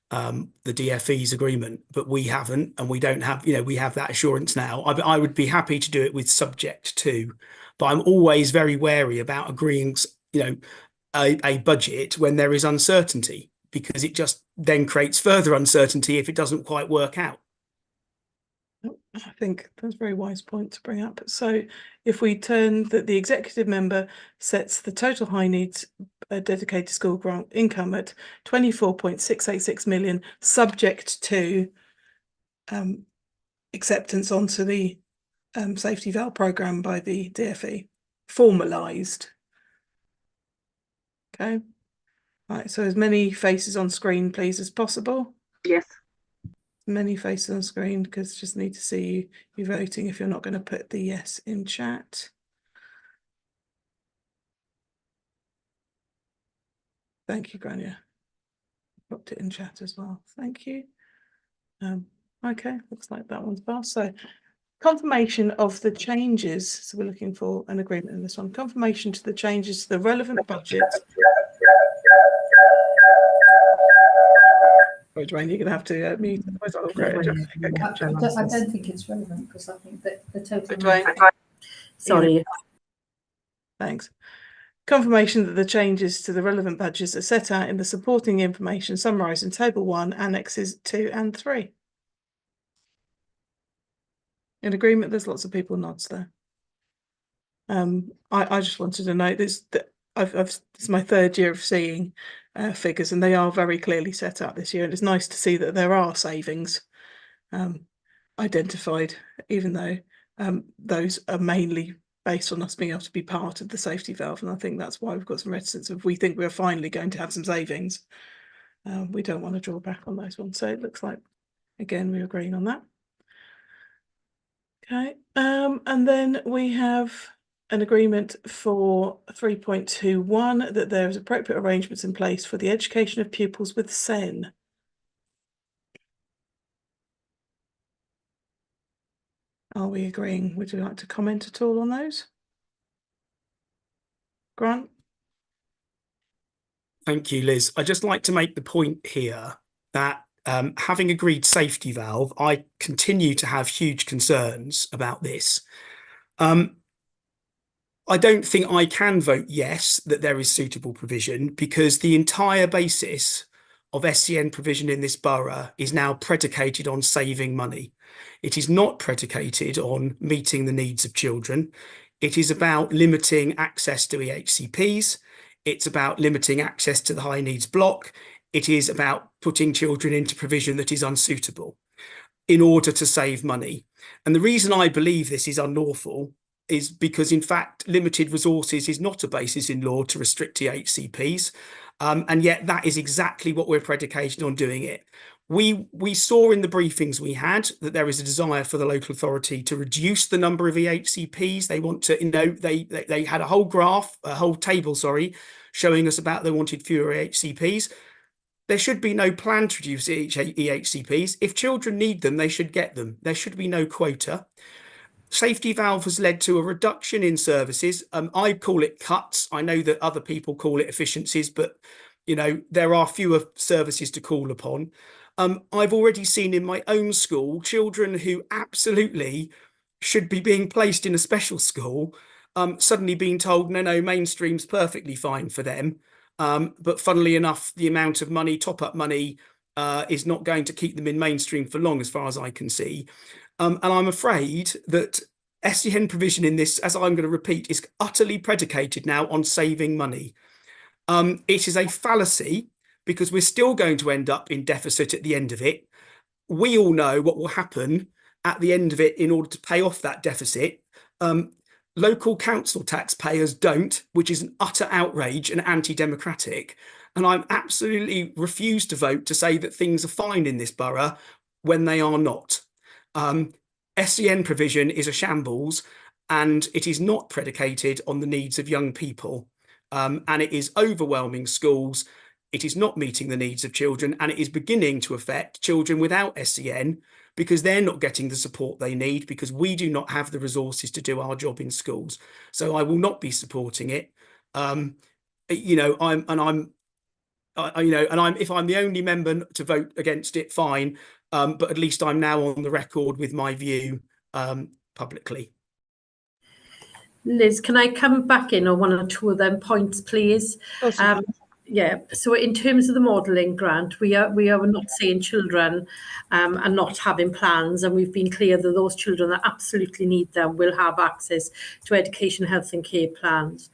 the DfE's agreement, but we haven't, and we don't have, we have that assurance now. I would be happy to do it with subject to, but I'm always very wary about agreeing, a budget when there is uncertainty, because it just then creates further uncertainty if it doesn't quite work out. I think that's a very wise point to bring up. So if we turn that the executive member sets the total high needs dedicated school grant income at 24.686 million, subject to acceptance onto the safety valve programme by the DfE, formalised. Okay. Right, so as many faces on screen, please, as possible. Yes. Many faces on screen, because just need to see you voting if you're not going to put the yes in chat. Thank you, Gráinne. Dropped it in chat as well. Thank you. Okay, looks like that one's passed. So confirmation of the changes. So we're looking for an agreement in this one. Confirmation to the changes to the relevant budget. Sorry, Dwayne, you're going to have to mute. I don't think it's relevant, because I think that the total. Dwayne. Sorry. Thanks. Confirmation that the changes to the relevant budgets are set out in the supporting information summarised in Table 1, Annexes 2 and 3. In agreement, there's lots of people nods there. I just wanted to note this, that this is my third year of seeing figures, and they are very clearly set out this year, and it's nice to see that there are savings identified, even though those are mainly based on us being able to be part of the safety valve. And I think that's why we've got some reticence. If we think we're finally going to have some savings, we don't want to draw back on those ones. So it looks like, again, we're agreeing on that. Okay, and then we have an agreement for 3.21 that there is appropriate arrangements in place for the education of pupils with SEN. Are we agreeing? Would you like to comment at all on those? Grant? Thank you, Liz. I'd just like to make the point here that having agreed safety valve, I continue to have huge concerns about this. I don't think I can vote yes that there is suitable provision, because the entire basis of SEN provision in this borough is now predicated on saving money. It is not predicated on meeting the needs of children. It is about limiting access to EHCPs. It's about limiting access to the high needs block. It is about putting children into provision that is unsuitable in order to save money. And the reason I believe this is unlawful is because, in fact, limited resources is not a basis in law to restrict EHCPs. And yet that is exactly what we're predicated on doing it. We saw in the briefings we had that there is a desire for the local authority to reduce the number of EHCPs. They want to, they had a whole graph, a whole table, sorry, showing us about they wanted fewer EHCPs. There should be no plan to reduce EHCPs. If children need them, they should get them. There should be no quota. Safety valve has led to a reduction in services. I call it cuts. I know that other people call it efficiencies, but there are fewer services to call upon. I've already seen in my own school children who absolutely should be being placed in a special school, suddenly being told, no, mainstream's perfectly fine for them. But funnily enough, the amount of money, top-up money, is not going to keep them in mainstream for long, as far as I can see. And I'm afraid that SEN provision in this, as I'm going to repeat, is utterly predicated now on saving money. It is a fallacy, because we're still going to end up in deficit at the end of it. We all know what will happen at the end of it in order to pay off that deficit. Local council taxpayers don't, which is an utter outrage and anti-democratic. And I'm absolutely refuse to vote to say that things are fine in this borough when they are not. SEN provision is a shambles, and it is not predicated on the needs of young people. And it is overwhelming schools. It is not meeting the needs of children, and it is beginning to affect children without SEN, because they're not getting the support they need, because we do not have the resources to do our job in schools. So I will not be supporting it. If I'm the only member to vote against it, fine. But at least I'm now on the record with my view publicly. Liz, can I come back in on one or two of them points, please? Yeah, so in terms of the modelling grant, we are not saying children are not having plans, and we've been clear that those children that absolutely need them will have access to education, health and care plans.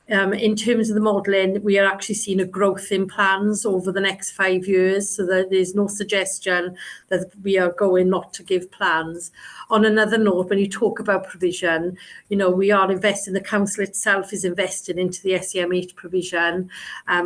In terms of the modelling, we are actually seeing a growth in plans over the next 5 years, so that there's no suggestion that we are going not to give plans. On another note, when you talk about provision, we are investing, the council itself is investing into the SEMH provision.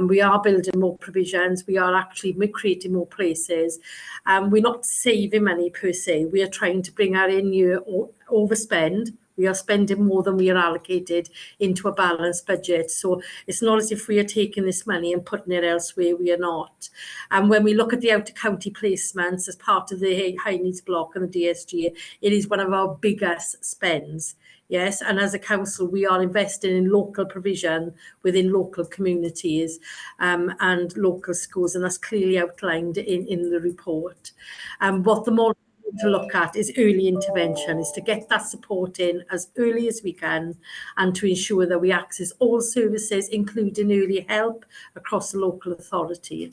We are building more provisions. We are actually creating more places. We're not saving money per se. We are trying to bring our in-year overspend. We are spending more than we are allocated into a balanced budget. So it's not as if we are taking this money and putting it elsewhere. We are not. And when we look at the out-of-county placements as part of the high needs block and the DSG, it is one of our biggest spends. Yes, and as a council, we are investing in local provision within local communities and local schools, and that's clearly outlined in the report. What the more to look at is early intervention, is to get that support in as early as we can, and to ensure that we access all services, including early help, across the local authority.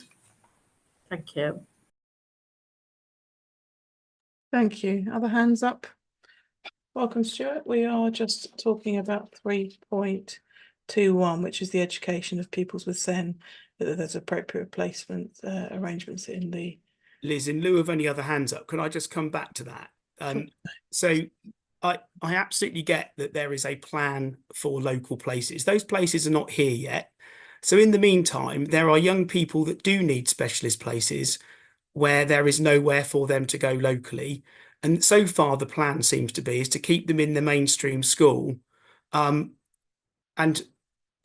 Thank you. Thank you. Other hands up? Welcome, Stuart. We are just talking about 3.21, which is the education of pupils with SEN, whether there's appropriate placement arrangements in the... Liz, in lieu of any other hands up, can I just come back to that? So I absolutely get that there is a plan for local places. Those places are not here yet. So in the meantime, there are young people that do need specialist places where there is nowhere for them to go locally. And so far, the plan seems to be is to keep them in the mainstream school. And,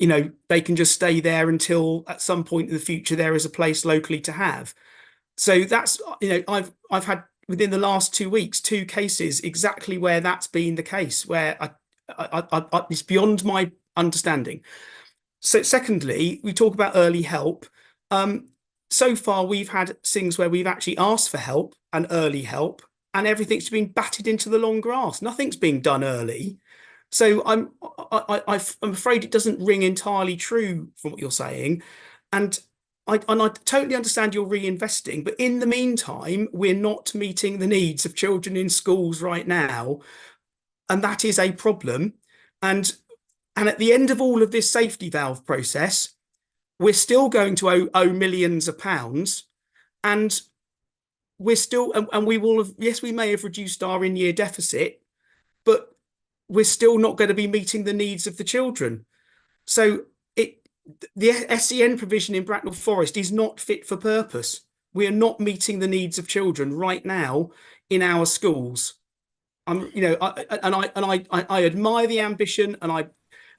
they can just stay there until at some point in the future, there is a place locally to have. So that's, I've had within the last 2 weeks, 2 cases exactly where that's been the case, where it's beyond my understanding. So secondly, we talk about early help. so far we've had things where we've actually asked for help and early help, and everything's been batted into the long grass. Nothing's being done early. So I'm afraid it doesn't ring entirely true from what you're saying. And I totally understand you're reinvesting, but in the meantime, we're not meeting the needs of children in schools right now. And that is a problem. And at the end of all of this safety valve process, we're still going to owe millions of pounds. And we're still, and we will have, yes, we may have reduced our in-year deficit, but we're still not going to be meeting the needs of the children. So the SEN provision in Bracknell Forest is not fit for purpose. We are not meeting the needs of children right now in our schools. I admire the ambition, and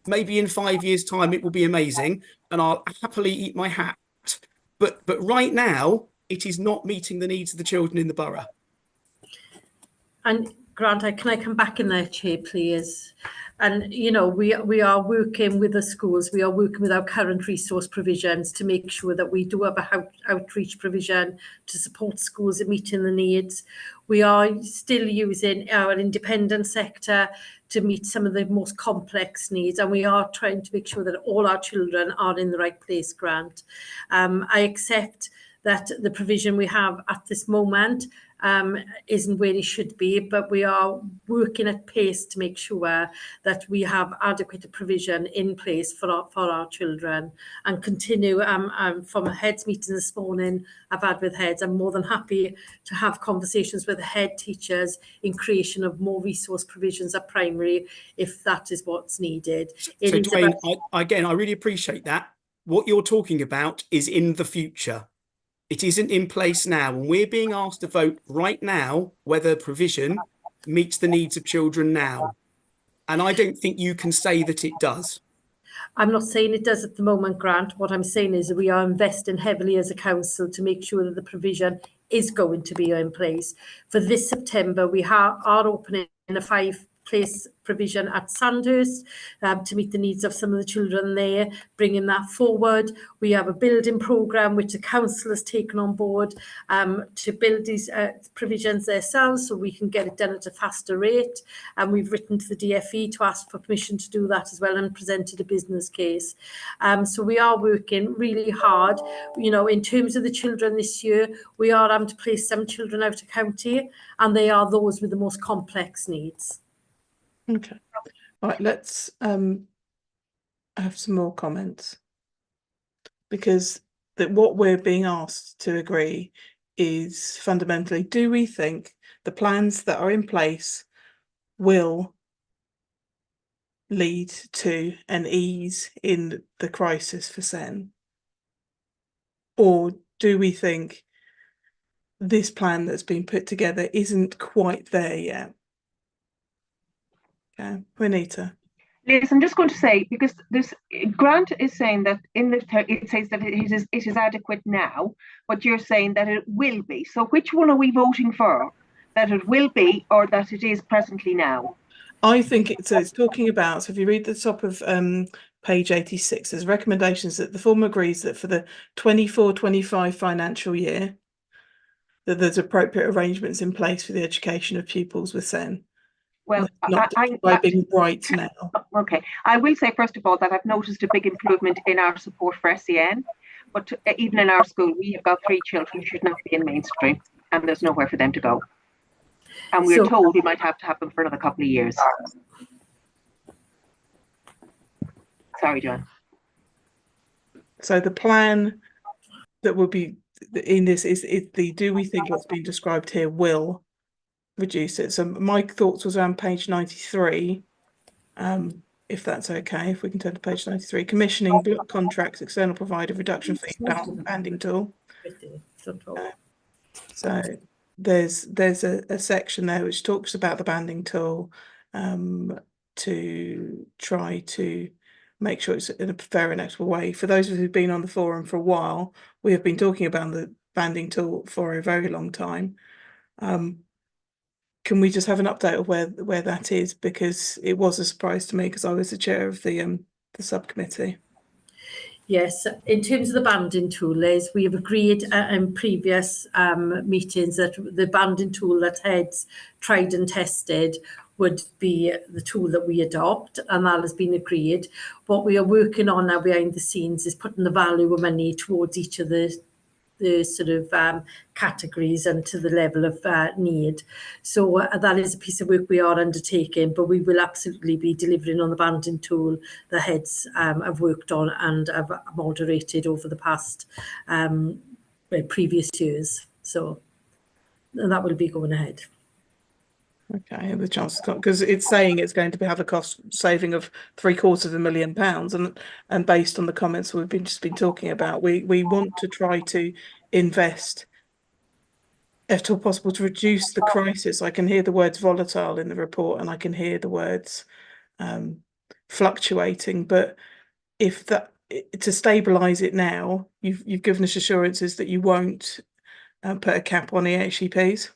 maybe in 5 years' time it will be amazing, and I'll happily eat my hat. But right now, it is not meeting the needs of the children in the borough. And Grant, can I come back in there, Chair, please? And, you know, we are working with the schools, we are working with our current resource provisions to make sure that we do have a outreach provision to support schools in meeting the needs. We are still using our independent sector to meet some of the most complex needs, and we are trying to make sure that all our children are in the right place, Grant. I accept that the provision we have at this moment isn't where it should be, but we are working at pace to make sure that we have adequate provision in place for our children, and continue from a heads meeting this morning I've had with heads. I'm more than happy to have conversations with the head teachers in creation of more resource provisions at primary if that is what's needed. So Dwayne, I really appreciate that. What you're talking about is in the future. It isn't in place now, and we're being asked to vote right now whether provision meets the needs of children now. And I don't think you can say that it does. I'm not saying it does at the moment, Grant. What I'm saying is that we are investing heavily as a council to make sure that the provision is going to be in place. For this September, we are opening a 5-place provision at Sandhurst to meet the needs of some of the children there, bringing that forward. We have a building programme which the council has taken on board to build these provisions themselves so we can get it done at a faster rate. And we've written to the DFE to ask for permission to do that as well, and presented a business case. So we are working really hard. You know, in terms of the children this year, we are having to place some children out of county, and they are those with the most complex needs. Okay. All right, let's have some more comments, because what we're being asked to agree is fundamentally, do we think the plans that are in place will lead to an ease in the crisis for SEN? Or do we think this plan that's been put together isn't quite there yet? Okay, Juanita. Liz, I'm just going to say, because this Grant is saying that it says that it is adequate now, but you're saying that it will be. So which one are we voting for? That it will be, or that it is presently now? I think it's talking about, so if you read the top of page 86, there's recommendations that the form agrees that for the 24-25 financial year, that there's appropriate arrangements in place for the education of pupils with SEN. Well, by being right now. Okay, I will say first of all that I've noticed a big improvement in our support for SEN, but even in our school we have got 3 children who should not be in mainstream, and there's nowhere for them to go, and we're told we might have to have them for another couple of years. Sorry, John. So the plan that will be in this is do we think what's being described here will reduce it? So my thoughts was around page 93, if that's okay, if we can turn to page 93. Commissioning, block contracts, external provider, reduction fee, banding tool. So there's a section there which talks about the banding tool to try to make sure it's in a fair and equitable way. For those of us who've been on the forum for a while, we have been talking about the banding tool for a very long time. Can we just have an update of where that is? Because it was a surprise to me, because I was the chair of the subcommittee. Yes, in terms of the banding tool, Liz, we have agreed in previous meetings that the banding tool that heads tried and tested would be the tool that we adopt, and that has been agreed. What we are working on now behind the scenes is putting the value of money towards each of the sort of categories and to the level of need. So that is a piece of work we are undertaking, but we will absolutely be delivering on the banding tool the heads have worked on and have moderated over the past previous years. So that will be going ahead. Okay, the chance because it's saying it's going to have a cost saving of £750,000, and based on the comments we've just been talking about, we want to try to invest, if at all possible, to reduce the crisis. I can hear the words volatile in the report, and I can hear the words fluctuating. But if that to stabilise it now, you've given us assurances that you won't put a cap on EHCPs.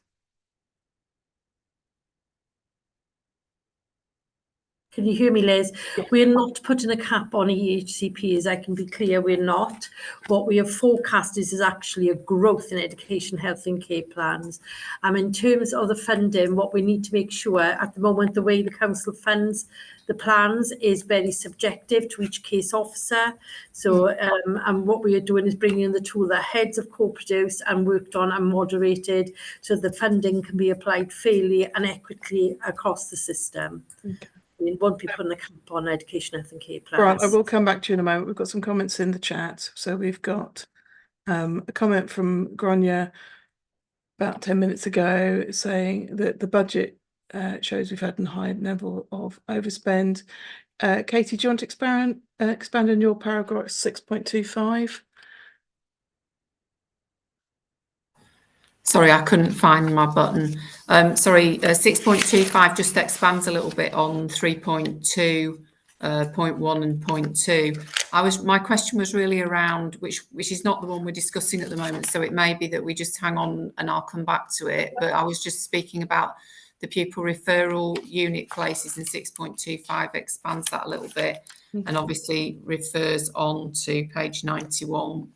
Can you hear me, Liz? Yeah. We're not putting a cap on EHCPs, I can be clear, we're not. What we have forecasted is actually a growth in education, health and care plans. In terms of the funding, what we need to make sure, at the moment, the way the council funds the plans is very subjective to each case officer. So, and what we are doing is bringing in the tool that heads have co-produced and worked on and moderated, so the funding can be applied fairly and equitably across the system. Okay. We won't be putting a cap on education, health and care plans. Right, I will come back to you in a moment. We've got some comments in the chat. So we've got a comment from Grania about 10 minutes ago saying that the budget shows we've had a high level of overspend. Katie, do you want to expand on your paragraph 6.25? Sorry, I couldn't find my button. 6.25 just expands a little bit on 3.2, 0.1 and 0.2. My question was really around, which is not the one we're discussing at the moment, so it may be that we just hang on and I'll come back to it. But I was just speaking about the pupil referral unit places, and 6.25 expands that a little bit, and obviously refers on to page 91,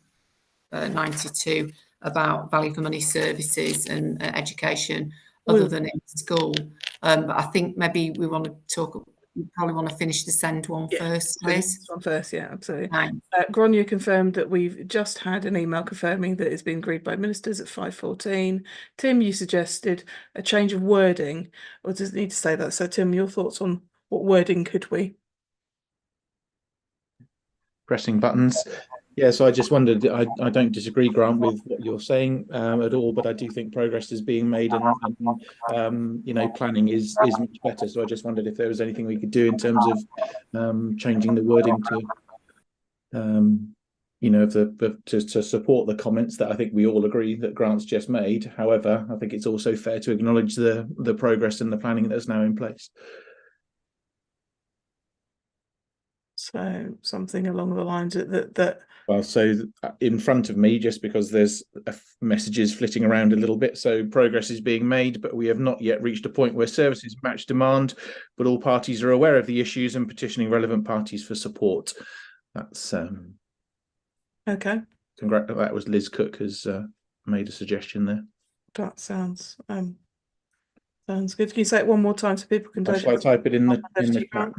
92, about value for money services and education other than in school. But I think maybe we want to talk, we probably want to finish the SEND one first, please. This one first, yeah, absolutely. Thanks. Grania confirmed that we've just had an email confirming that it's been agreed by ministers at 5:14. Tim, you suggested a change of wording, or does it need to say that? So Tim, your thoughts on what wording could we? Pressing buttons. Yeah, so I just wondered, I don't disagree, Grant, with what you're saying at all, but I do think progress is being made, and you know, planning is much better. So I just wondered if there was anything we could do in terms of changing the wording to, you know, to support the comments that I think we all agree that Grant's just made. However, I think it's also fair to acknowledge the progress and the planning that's now in place. So something along the lines of that. Well, so in front of me, just because there's messages flitting around a little bit, so progress is being made, but we have not yet reached a point where services match demand, but all parties are aware of the issues and petitioning relevant parties for support. That's Okay. That was Liz Cook has made a suggestion there. That sounds good. Can you say it one more time so people can Shall I type it in the chat?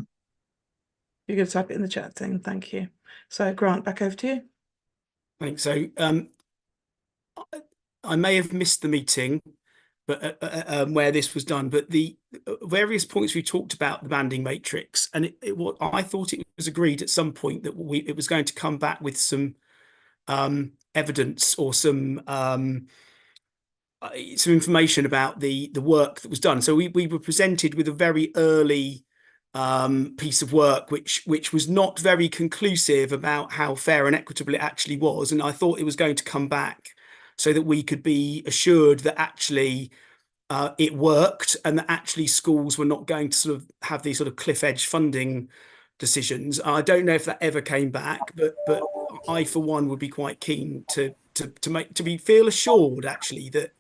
You're going to type it in the chat thing. Thank you. So Grant, back over to you. Thanks. So I may have missed the meeting, but where this was done, but the various points we talked about the banding matrix, and what I thought it was agreed at some point that it was going to come back with some evidence or some information about the work that was done. So we were presented with a very early piece of work which was not very conclusive about how fair and equitable it actually was, and I thought it was going to come back so that we could be assured that actually it worked, and that actually schools were not going to sort of have these sort of cliff edge funding decisions. I don't know if that ever came back, but I for one would be quite keen to feel assured actually that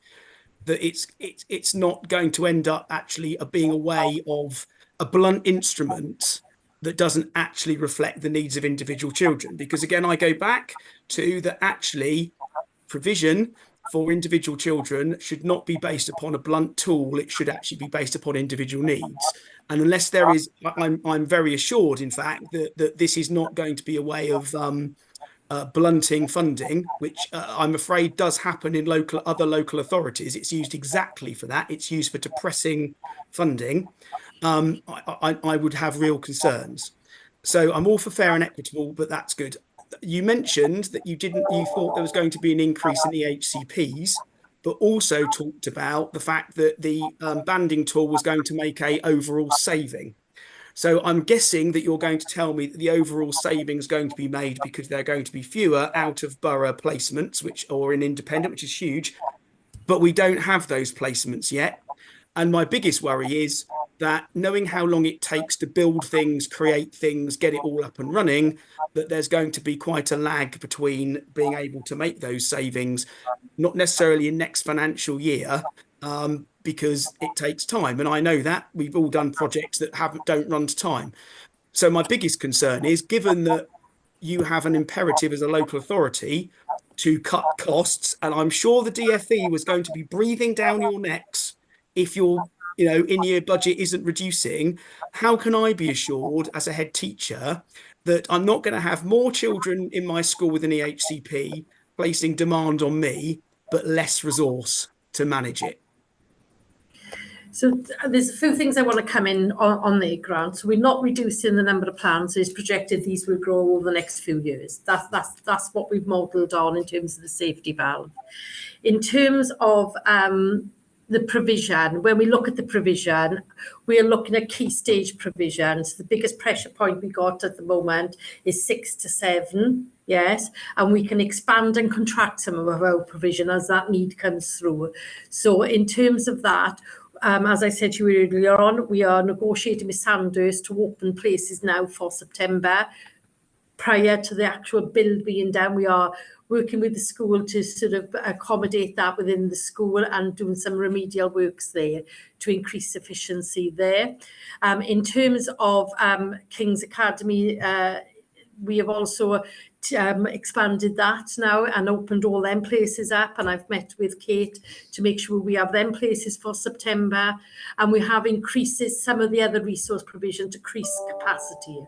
it's not going to end up actually being a way of a blunt instrument that doesn't actually reflect the needs of individual children. Because again, I go back to that actually provision for individual children should not be based upon a blunt tool. It should actually be based upon individual needs. And unless there is, I'm very assured, in fact, that this is not going to be a way of blunting funding, which I'm afraid does happen in other local authorities. It's used exactly for that. It's used for depressing funding. I would have real concerns. So I'm all for fair and equitable, but that's good. You mentioned that you thought there was going to be an increase in the HCPs, but also talked about the fact that the banding tool was going to make a overall saving. So I'm guessing that you're going to tell me that the overall saving is going to be made because there are going to be fewer out of borough placements, or in independent, which is huge, but we don't have those placements yet. And my biggest worry is that, knowing how long it takes to build things, create things, get it all up and running, that there's going to be quite a lag between being able to make those savings, not necessarily in next financial year, because it takes time. And I know that we've all done projects that don't run to time. So my biggest concern is, given that you have an imperative as a local authority to cut costs, and I'm sure the DfE was going to be breathing down your necks if your in-year budget isn't reducing, how can I be assured as a head teacher that I'm not going to have more children in my school with an EHCP placing demand on me, but less resource to manage it? So there's a few things I want to come in on the grant. So we're not reducing the number of plans. It's projected these will grow over the next few years. That's what we've modelled on in terms of the safety valve. In terms of the provision, when we look at the provision, we are looking at key stage provisions. The biggest pressure point we got at the moment is 6 to 7, yes, and we can expand and contract some of our provision as that need comes through. So in terms of that, as I said to you earlier on, we are negotiating with Sandhurst to open places now for September. Prior to the actual build being done, we are working with the school to sort of accommodate that within the school and doing some remedial works there to increase efficiency there. In terms of King's Academy, we have also expanded that now and opened all them places up, and I've met with Kate to make sure we have them places for September, and we have increased some of the other resource provision to increase capacity.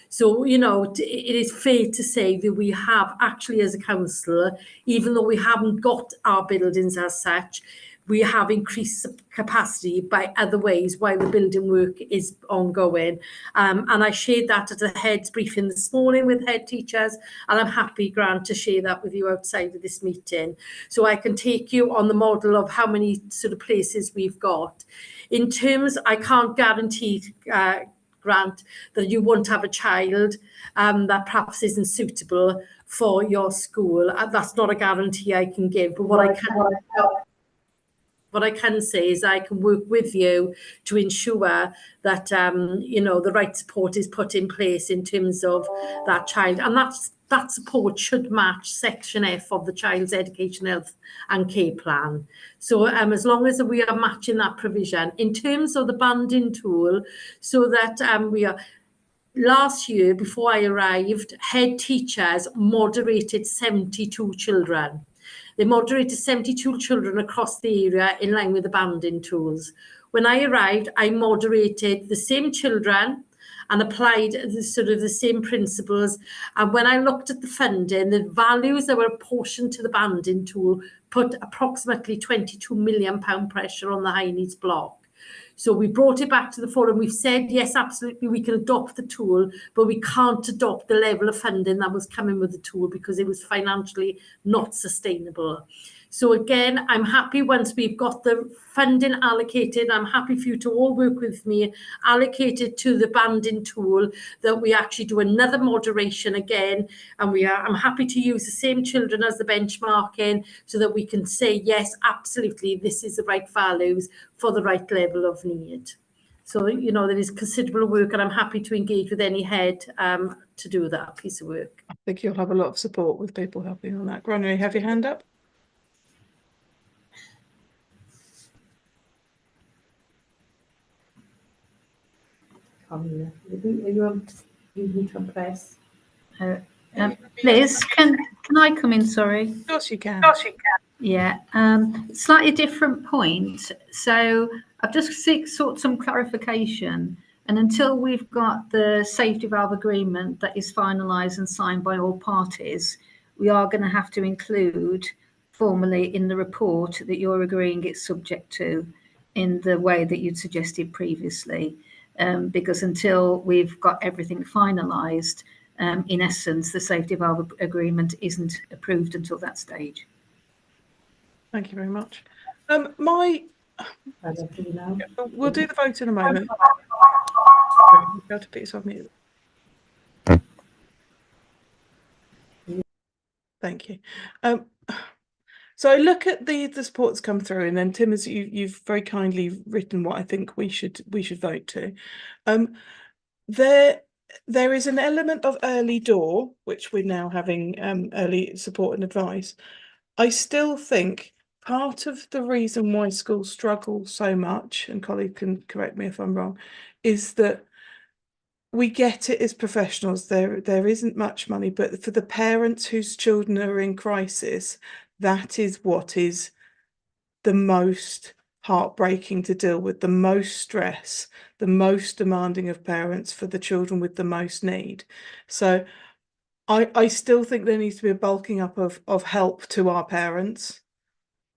So, it is fair to say that we have actually, as a council, even though we haven't got our buildings as such, we have increased capacity by other ways while the building work is ongoing. And I shared that at a heads briefing this morning with head teachers, and I'm happy, Grant, to share that with you outside of this meeting. So I can take you on the model of how many sort of places we've got. In terms, I can't guarantee, Grant, that you won't have a child that perhaps isn't suitable for your school. That's not a guarantee I can give, but what I can say is I can work with you to ensure that the right support is put in place in terms of that child, and that support should match Section F of the Child's Education, Health and Care Plan. So as long as we are matching that provision in terms of the banding tool, so that we are. Last year, before I arrived, head teachers moderated 72 children. They moderated 72 children across the area in line with the banding tools. When I arrived, I moderated the same children and applied the same principles. And when I looked at the funding, the values that were apportioned to the banding tool put approximately £22 million pressure on the high needs block. So we brought it back to the forum. We've said, yes, absolutely, we can adopt the tool, but we can't adopt the level of funding that was coming with the tool because it was financially not sustainable. So again, I'm happy once we've got the funding allocated, I'm happy for you to all work with me, allocated to the banding tool, that we actually do another moderation again. And I'm happy to use the same children as the benchmarking so that we can say, yes, absolutely, this is the right values for the right level of need. So, there is considerable work, and I'm happy to engage with any head to do that piece of work. I think you'll have a lot of support with people helping on that. Granny, have your hand up? Are you on? Union to place. Liz, can I come in? Sorry. Of course you can. Yeah, slightly different point. So I've just sought some clarification, and until we've got the safety valve agreement that is finalised and signed by all parties, we are going to have to include formally in the report that you're agreeing it's subject to, in the way that you'd suggested previously, because until we've got everything finalised, in essence, the safety valve agreement isn't approved until that stage. Thank you very much. We'll do the vote in a moment. You have to put yourself mute. Thank you. So I look at the supports come through, and then Tim, as you've very kindly written what I think we should vote to. There is an element of early door, which we're now having early support and advice. I still think part of the reason why schools struggle so much, and colleague can correct me if I'm wrong, is that we get it as professionals. There isn't much money, but for the parents whose children are in crisis, that is what is the most heartbreaking to deal with, the most stress, the most demanding of parents for the children with the most need. So I still think there needs to be a bulking up of help to our parents.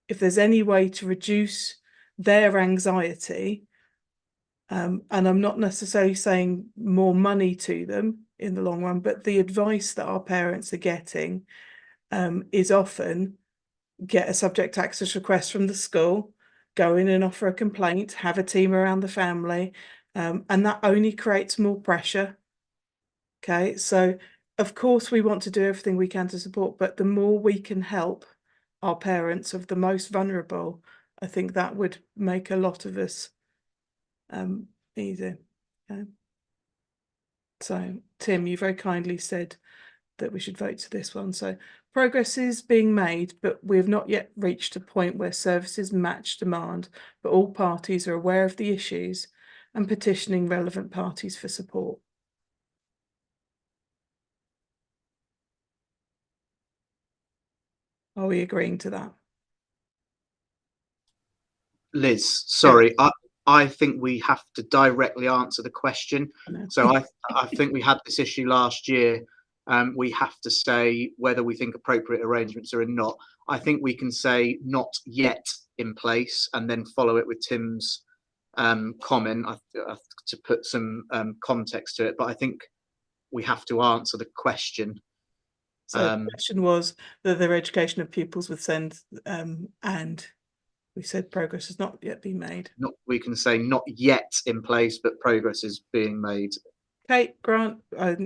If there's any way to reduce their anxiety, and I'm not necessarily saying more money to them in the long run, but the advice that our parents are getting is often get a subject access request from the school, go in and offer a complaint, have a team around the family, and that only creates more pressure. Okay, so of course we want to do everything we can to support, but the more we can help our parents of the most vulnerable, I think that would make a lot of us easier. Okay. So Tim, you very kindly said that we should vote to this one. So progress is being made, but we have not yet reached a point where services match demand, but all parties are aware of the issues and petitioning relevant parties for support. Are we agreeing to that? Liz, sorry, I think we have to directly answer the question. So I think we had this issue last year. We have to say whether we think appropriate arrangements are not. I think we can say not yet in place and then follow it with Tim's comment to put some context to it. But I think we have to answer the question. So the question was that their education of pupils with SEND, and we said progress has not yet been made. We can say not yet in place, but progress is being made. Kate, Grant,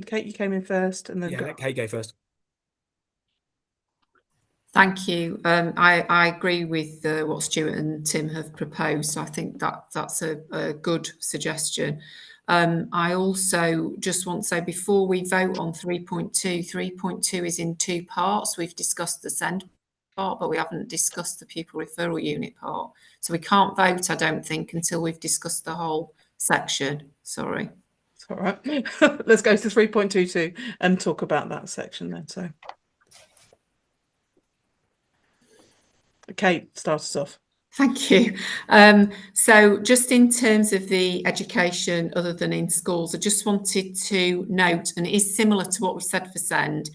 Kate, you came in first, and then let Kate go first. Thank you. I agree with what Stuart and Tim have proposed. I think that's a good suggestion. I also just want to say before we vote on 3.2 is in two parts. We've discussed the SEND part, but we haven't discussed the pupil referral unit part. So we can't vote, I don't think, until we've discussed the whole section. Sorry. It's all right. Let's go to 3.22 and talk about that section then. So, Kate, start us off. Thank you. So just in terms of the education other than in schools, I just wanted to note, and it is similar to what we said for SEND,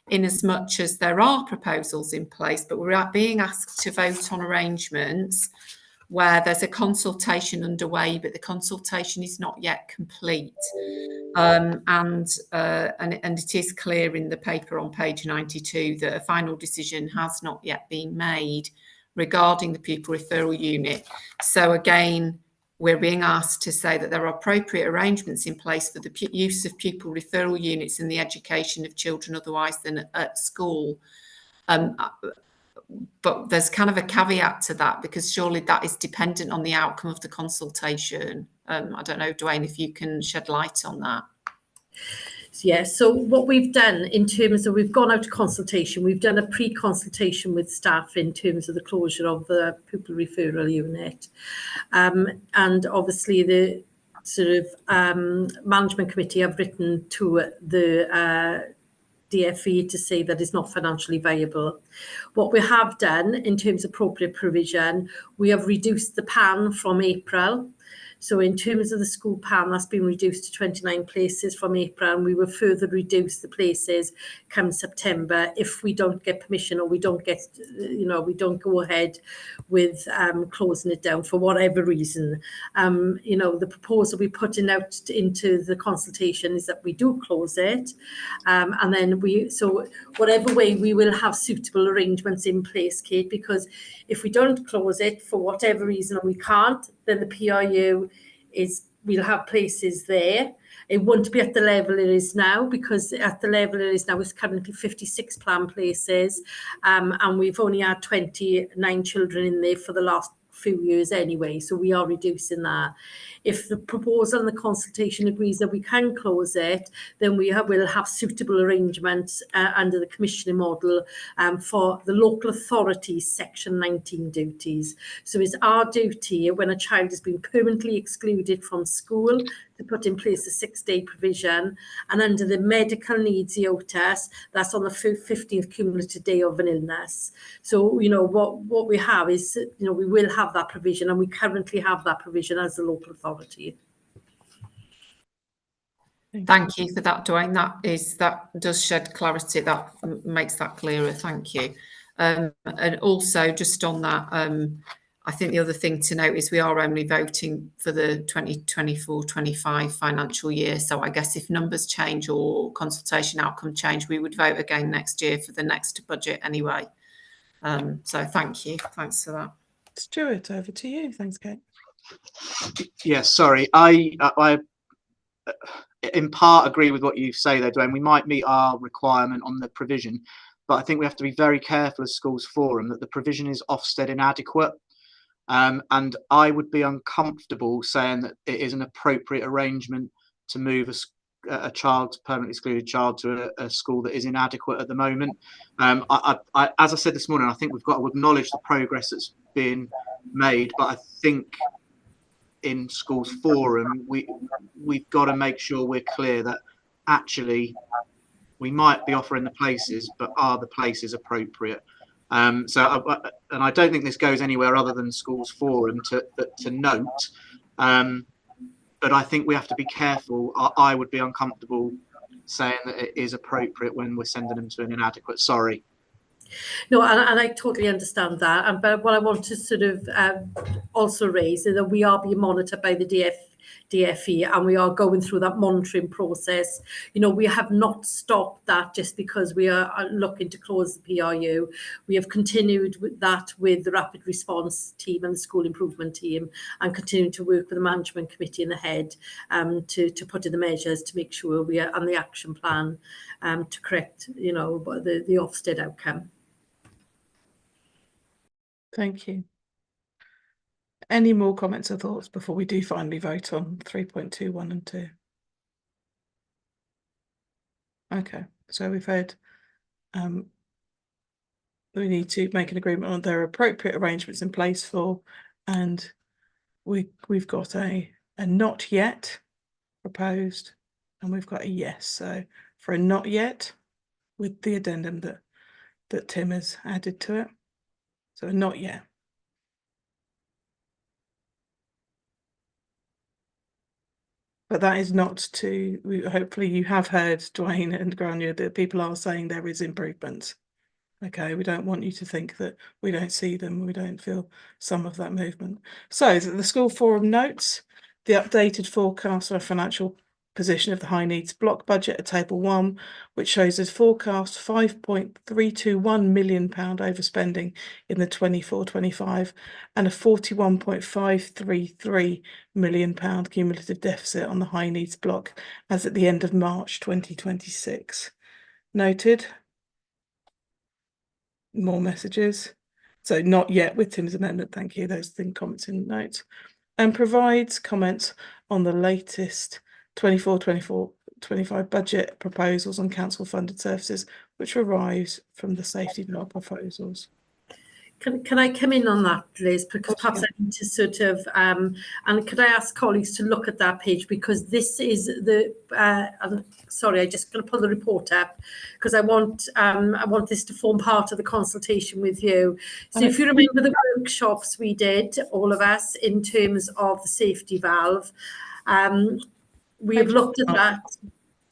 in as much as there are proposals in place, but we're being asked to vote on arrangements where there's a consultation underway, but the consultation is not yet complete. And it is clear in the paper on page 92 that a final decision has not yet been made regarding the pupil referral unit. So again, we're being asked to say that there are appropriate arrangements in place for the use of pupil referral units in the education of children otherwise than at school. But there's kind of a caveat to that, because surely that is dependent on the outcome of the consultation. I don't know, Dwayne, if you can shed light on that. Yes, so what we've done in terms of, we've gone out to consultation, we've done a pre-consultation with staff in terms of the closure of the pupil referral unit. And obviously sort of management committee have written to the DFE to say that it's not financially viable. What we have done in terms of appropriate provision, we have reduced the PAN from April. So in terms of the school PAN, that's been reduced to 29 places from April, and we will further reduce the places come September if we don't get permission or we don't get, we don't go ahead with closing it down for whatever reason. The proposal we putting out into the consultation is that we do close it, and then so whatever way we will have suitable arrangements in place, Kate, because if we don't close it for whatever reason and we can't, then the PRU we'll have places there. It won't be at the level it is now, because at the level it is now is currently 56 planned places, and we've only had 29 children in there for the last few years anyway, so we are reducing that. If the proposal and the consultation agrees that we can close it, then will have suitable arrangements under the commissioning model for the local authorities section 19 duties. So it's our duty when a child has been permanently excluded from school to put in place a 6-day provision, and under the medical needs EOTAS, that's on the 15th cumulative day of an illness. So what we have is we will have that provision, and we currently have that provision as a local authority. Thank you for that, Dwayne. That does shed clarity. That makes that clearer. Thank you. And also, just on that, I think the other thing to note is we are only voting for the 2024-25 financial year. So I guess if numbers change or consultation outcome change, we would vote again next year for the next budget anyway. So thank you. Thanks for that. Stuart, over to you. Thanks, Kate. Yes, sorry. I in part agree with what you say there, Dwayne. We might meet our requirement on the provision, but I think we have to be very careful as Schools Forum that the provision is Ofsted inadequate. And I would be uncomfortable saying that it is an appropriate arrangement to move a permanently excluded child to a school that is inadequate at the moment. As I said this morning, I think we've got to acknowledge the progress that's been made, but I think in Schools Forum, we've got to make sure we're clear that actually we might be offering the places, but are the places appropriate? And I don't think this goes anywhere other than Schools Forum to note, but I think we have to be careful. I would be uncomfortable saying that it is appropriate when we're sending them to an inadequate. Sorry. No, and I totally understand that. But what I want to sort of also raise is that we are being monitored by the DFE, and we are going through that monitoring process. We have not stopped that just because we are looking to close the PRU. We have continued with that with the rapid response team and the school improvement team, and continuing to work with the management committee and the head to put in the measures to make sure we are on the action plan to correct the Ofsted outcome. Thank you. Any more comments or thoughts before we do finally vote on 3.21 and 2? Okay, so we've heard we need to make an agreement on there are appropriate arrangements in place for, and we've got a not yet proposed, and we've got a yes. So for a not yet, with the addendum that Tim has added to it. So not yet. But that is not to, hopefully you have heard, Dwayne and Grania, that people are saying there is improvements. Okay, we don't want you to think that we don't see them, we don't feel some of that movement. So the School Forum notes the updated forecast of financial position of the high needs block budget at table 1, which shows a forecast £5.321 million overspending in the 24-25 and a £41.533 million cumulative deficit on the high needs block as at the end of March 2026. Noted. More messages. So not yet with Tim's amendment. Thank you. Those things, comments in notes. And provides comments on the latest 24-25 budget proposals on council funded services, which arrives from the safety net proposals. Can I come in on that, Liz? Because perhaps I need to sort of, and could I ask colleagues to look at that page, because this is the, sorry, I'm just going to pull the report up because I want this to form part of the consultation with you. So if you remember the workshops we did, all of us, in terms of the safety valve, we have looked at that.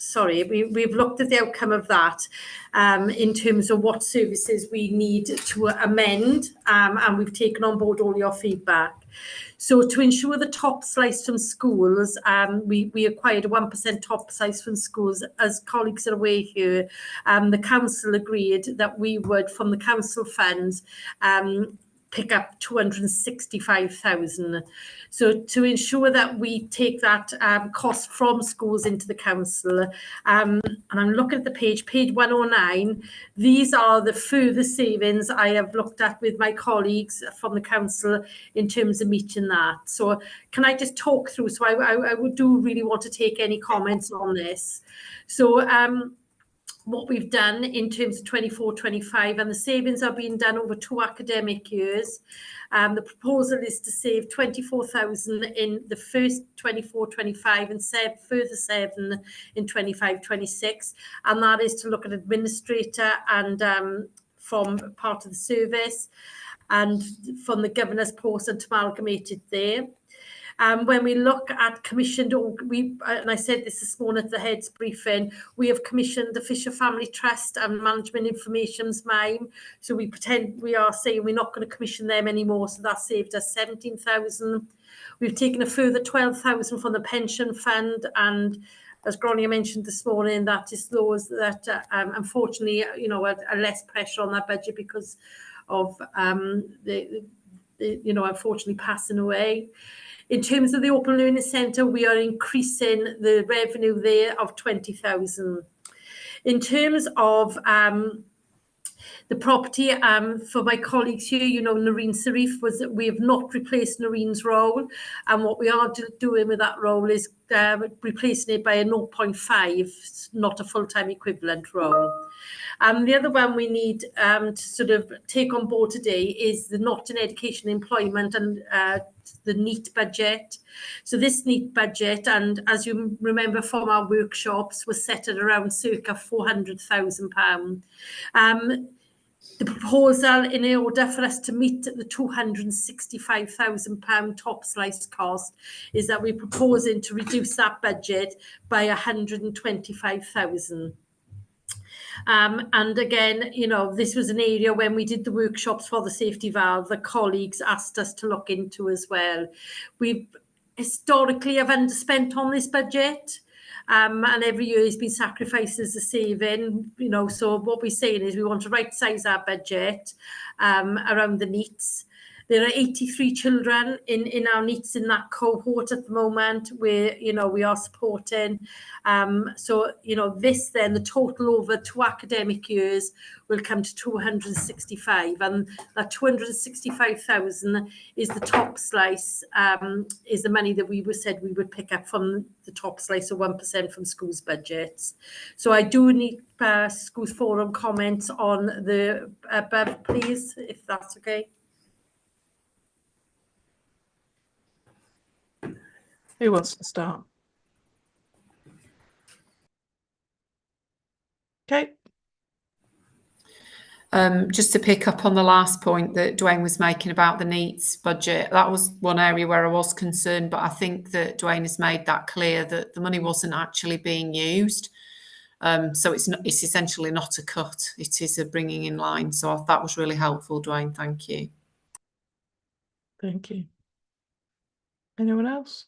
Sorry, we've looked at the outcome of that in terms of what services we need to amend, and we've taken on board all your feedback. So to ensure the top slice from schools, we acquired a 1% top slice from schools. As colleagues are aware here, the council agreed that we would, from the council funds, pick up 265,000. So to ensure that we take that cost from schools into the council, and I'm looking at the page 109, these are the further savings I have looked at with my colleagues from the council in terms of meeting that. So can I just talk through? So I do really want to take any comments on this. So what we've done in terms of 24-25, and the savings are being done over 2 academic years. The proposal is to save 24,000 in the first 24-25 and further 7 in 25-26, and that is to look at administrator and from part of the service, and from the governor's post and to amalgamate it there. When we look at commissioned, and I said this morning at the heads briefing, we have commissioned the Fisher Family Trust and Management Information's MIME. So we are saying we're not going to commission them anymore. So that saved us 17,000. We've taken a further 12,000 from the pension fund, and as Gráinne mentioned this morning, that is those that unfortunately, are less pressure on that budget because of unfortunately passing away. In terms of the Open Learning Centre, we are increasing the revenue there of 20,000. In terms of the property, for my colleagues here, Noreen Sarif, we have not replaced Noreen's role, and what we are doing with that role is replacing it by a 0.5, not a full-time equivalent role. The other one we need to sort of take on board today is the Not in Education Employment and the NEET budget. So this NEET budget, and as you remember from our workshops, was set at around circa £400,000. The proposal, in order for us to meet the £265,000 top slice cost, is that we're proposing to reduce that budget by 125,000. And again, this was an area when we did the workshops for the safety valve, the colleagues asked us to look into as well. We've historically have underspent on this budget. And every year has been sacrificed as a saving, so what we're saying is we want to right size our budget around the NEETs. There are 83 children in our NEETs in that cohort at the moment where, we are supporting. So, this then, the total over 2 academic years will come to 265. And that 265,000 is the top slice, is the money that we said we would pick up from the top slice of 1% from schools' budgets. So I do need Schools Forum comments on the above, please, if that's okay. Who wants to start? Okay. Just to pick up on the last point that Dwayne was making about the NEETs budget, that was one area where I was concerned, but I think that Dwayne has made that clear that the money wasn't actually being used. So it's essentially not a cut, it is a bringing in line. So that was really helpful, Dwayne. Thank you. Thank you. Anyone else?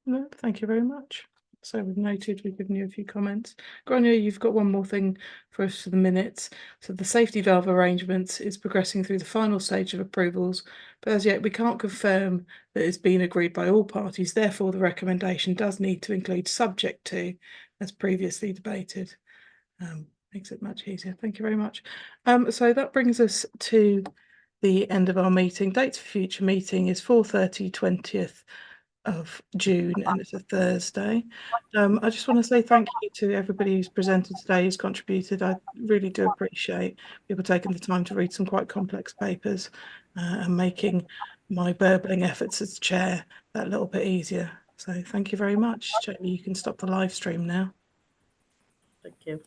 No, thank you very much. So we've noted, we've given you a few comments. Gráinne, you've got one more thing for us for the minutes. So the safety valve arrangements is progressing through the final stage of approvals, but as yet we can't confirm that it's been agreed by all parties. Therefore, the recommendation does need to include subject to, as previously debated. Makes it much easier. Thank you very much. So that brings us to the end of our meeting. Dates for future meeting is 4:30, 20th of June, and it's a Thursday. I just want to say thank you to everybody who's presented today, who's contributed. I really do appreciate people taking the time to read some quite complex papers and making my burbling efforts as chair that little bit easier. So thank you very much. Jamie, you can stop the live stream now. Thank you.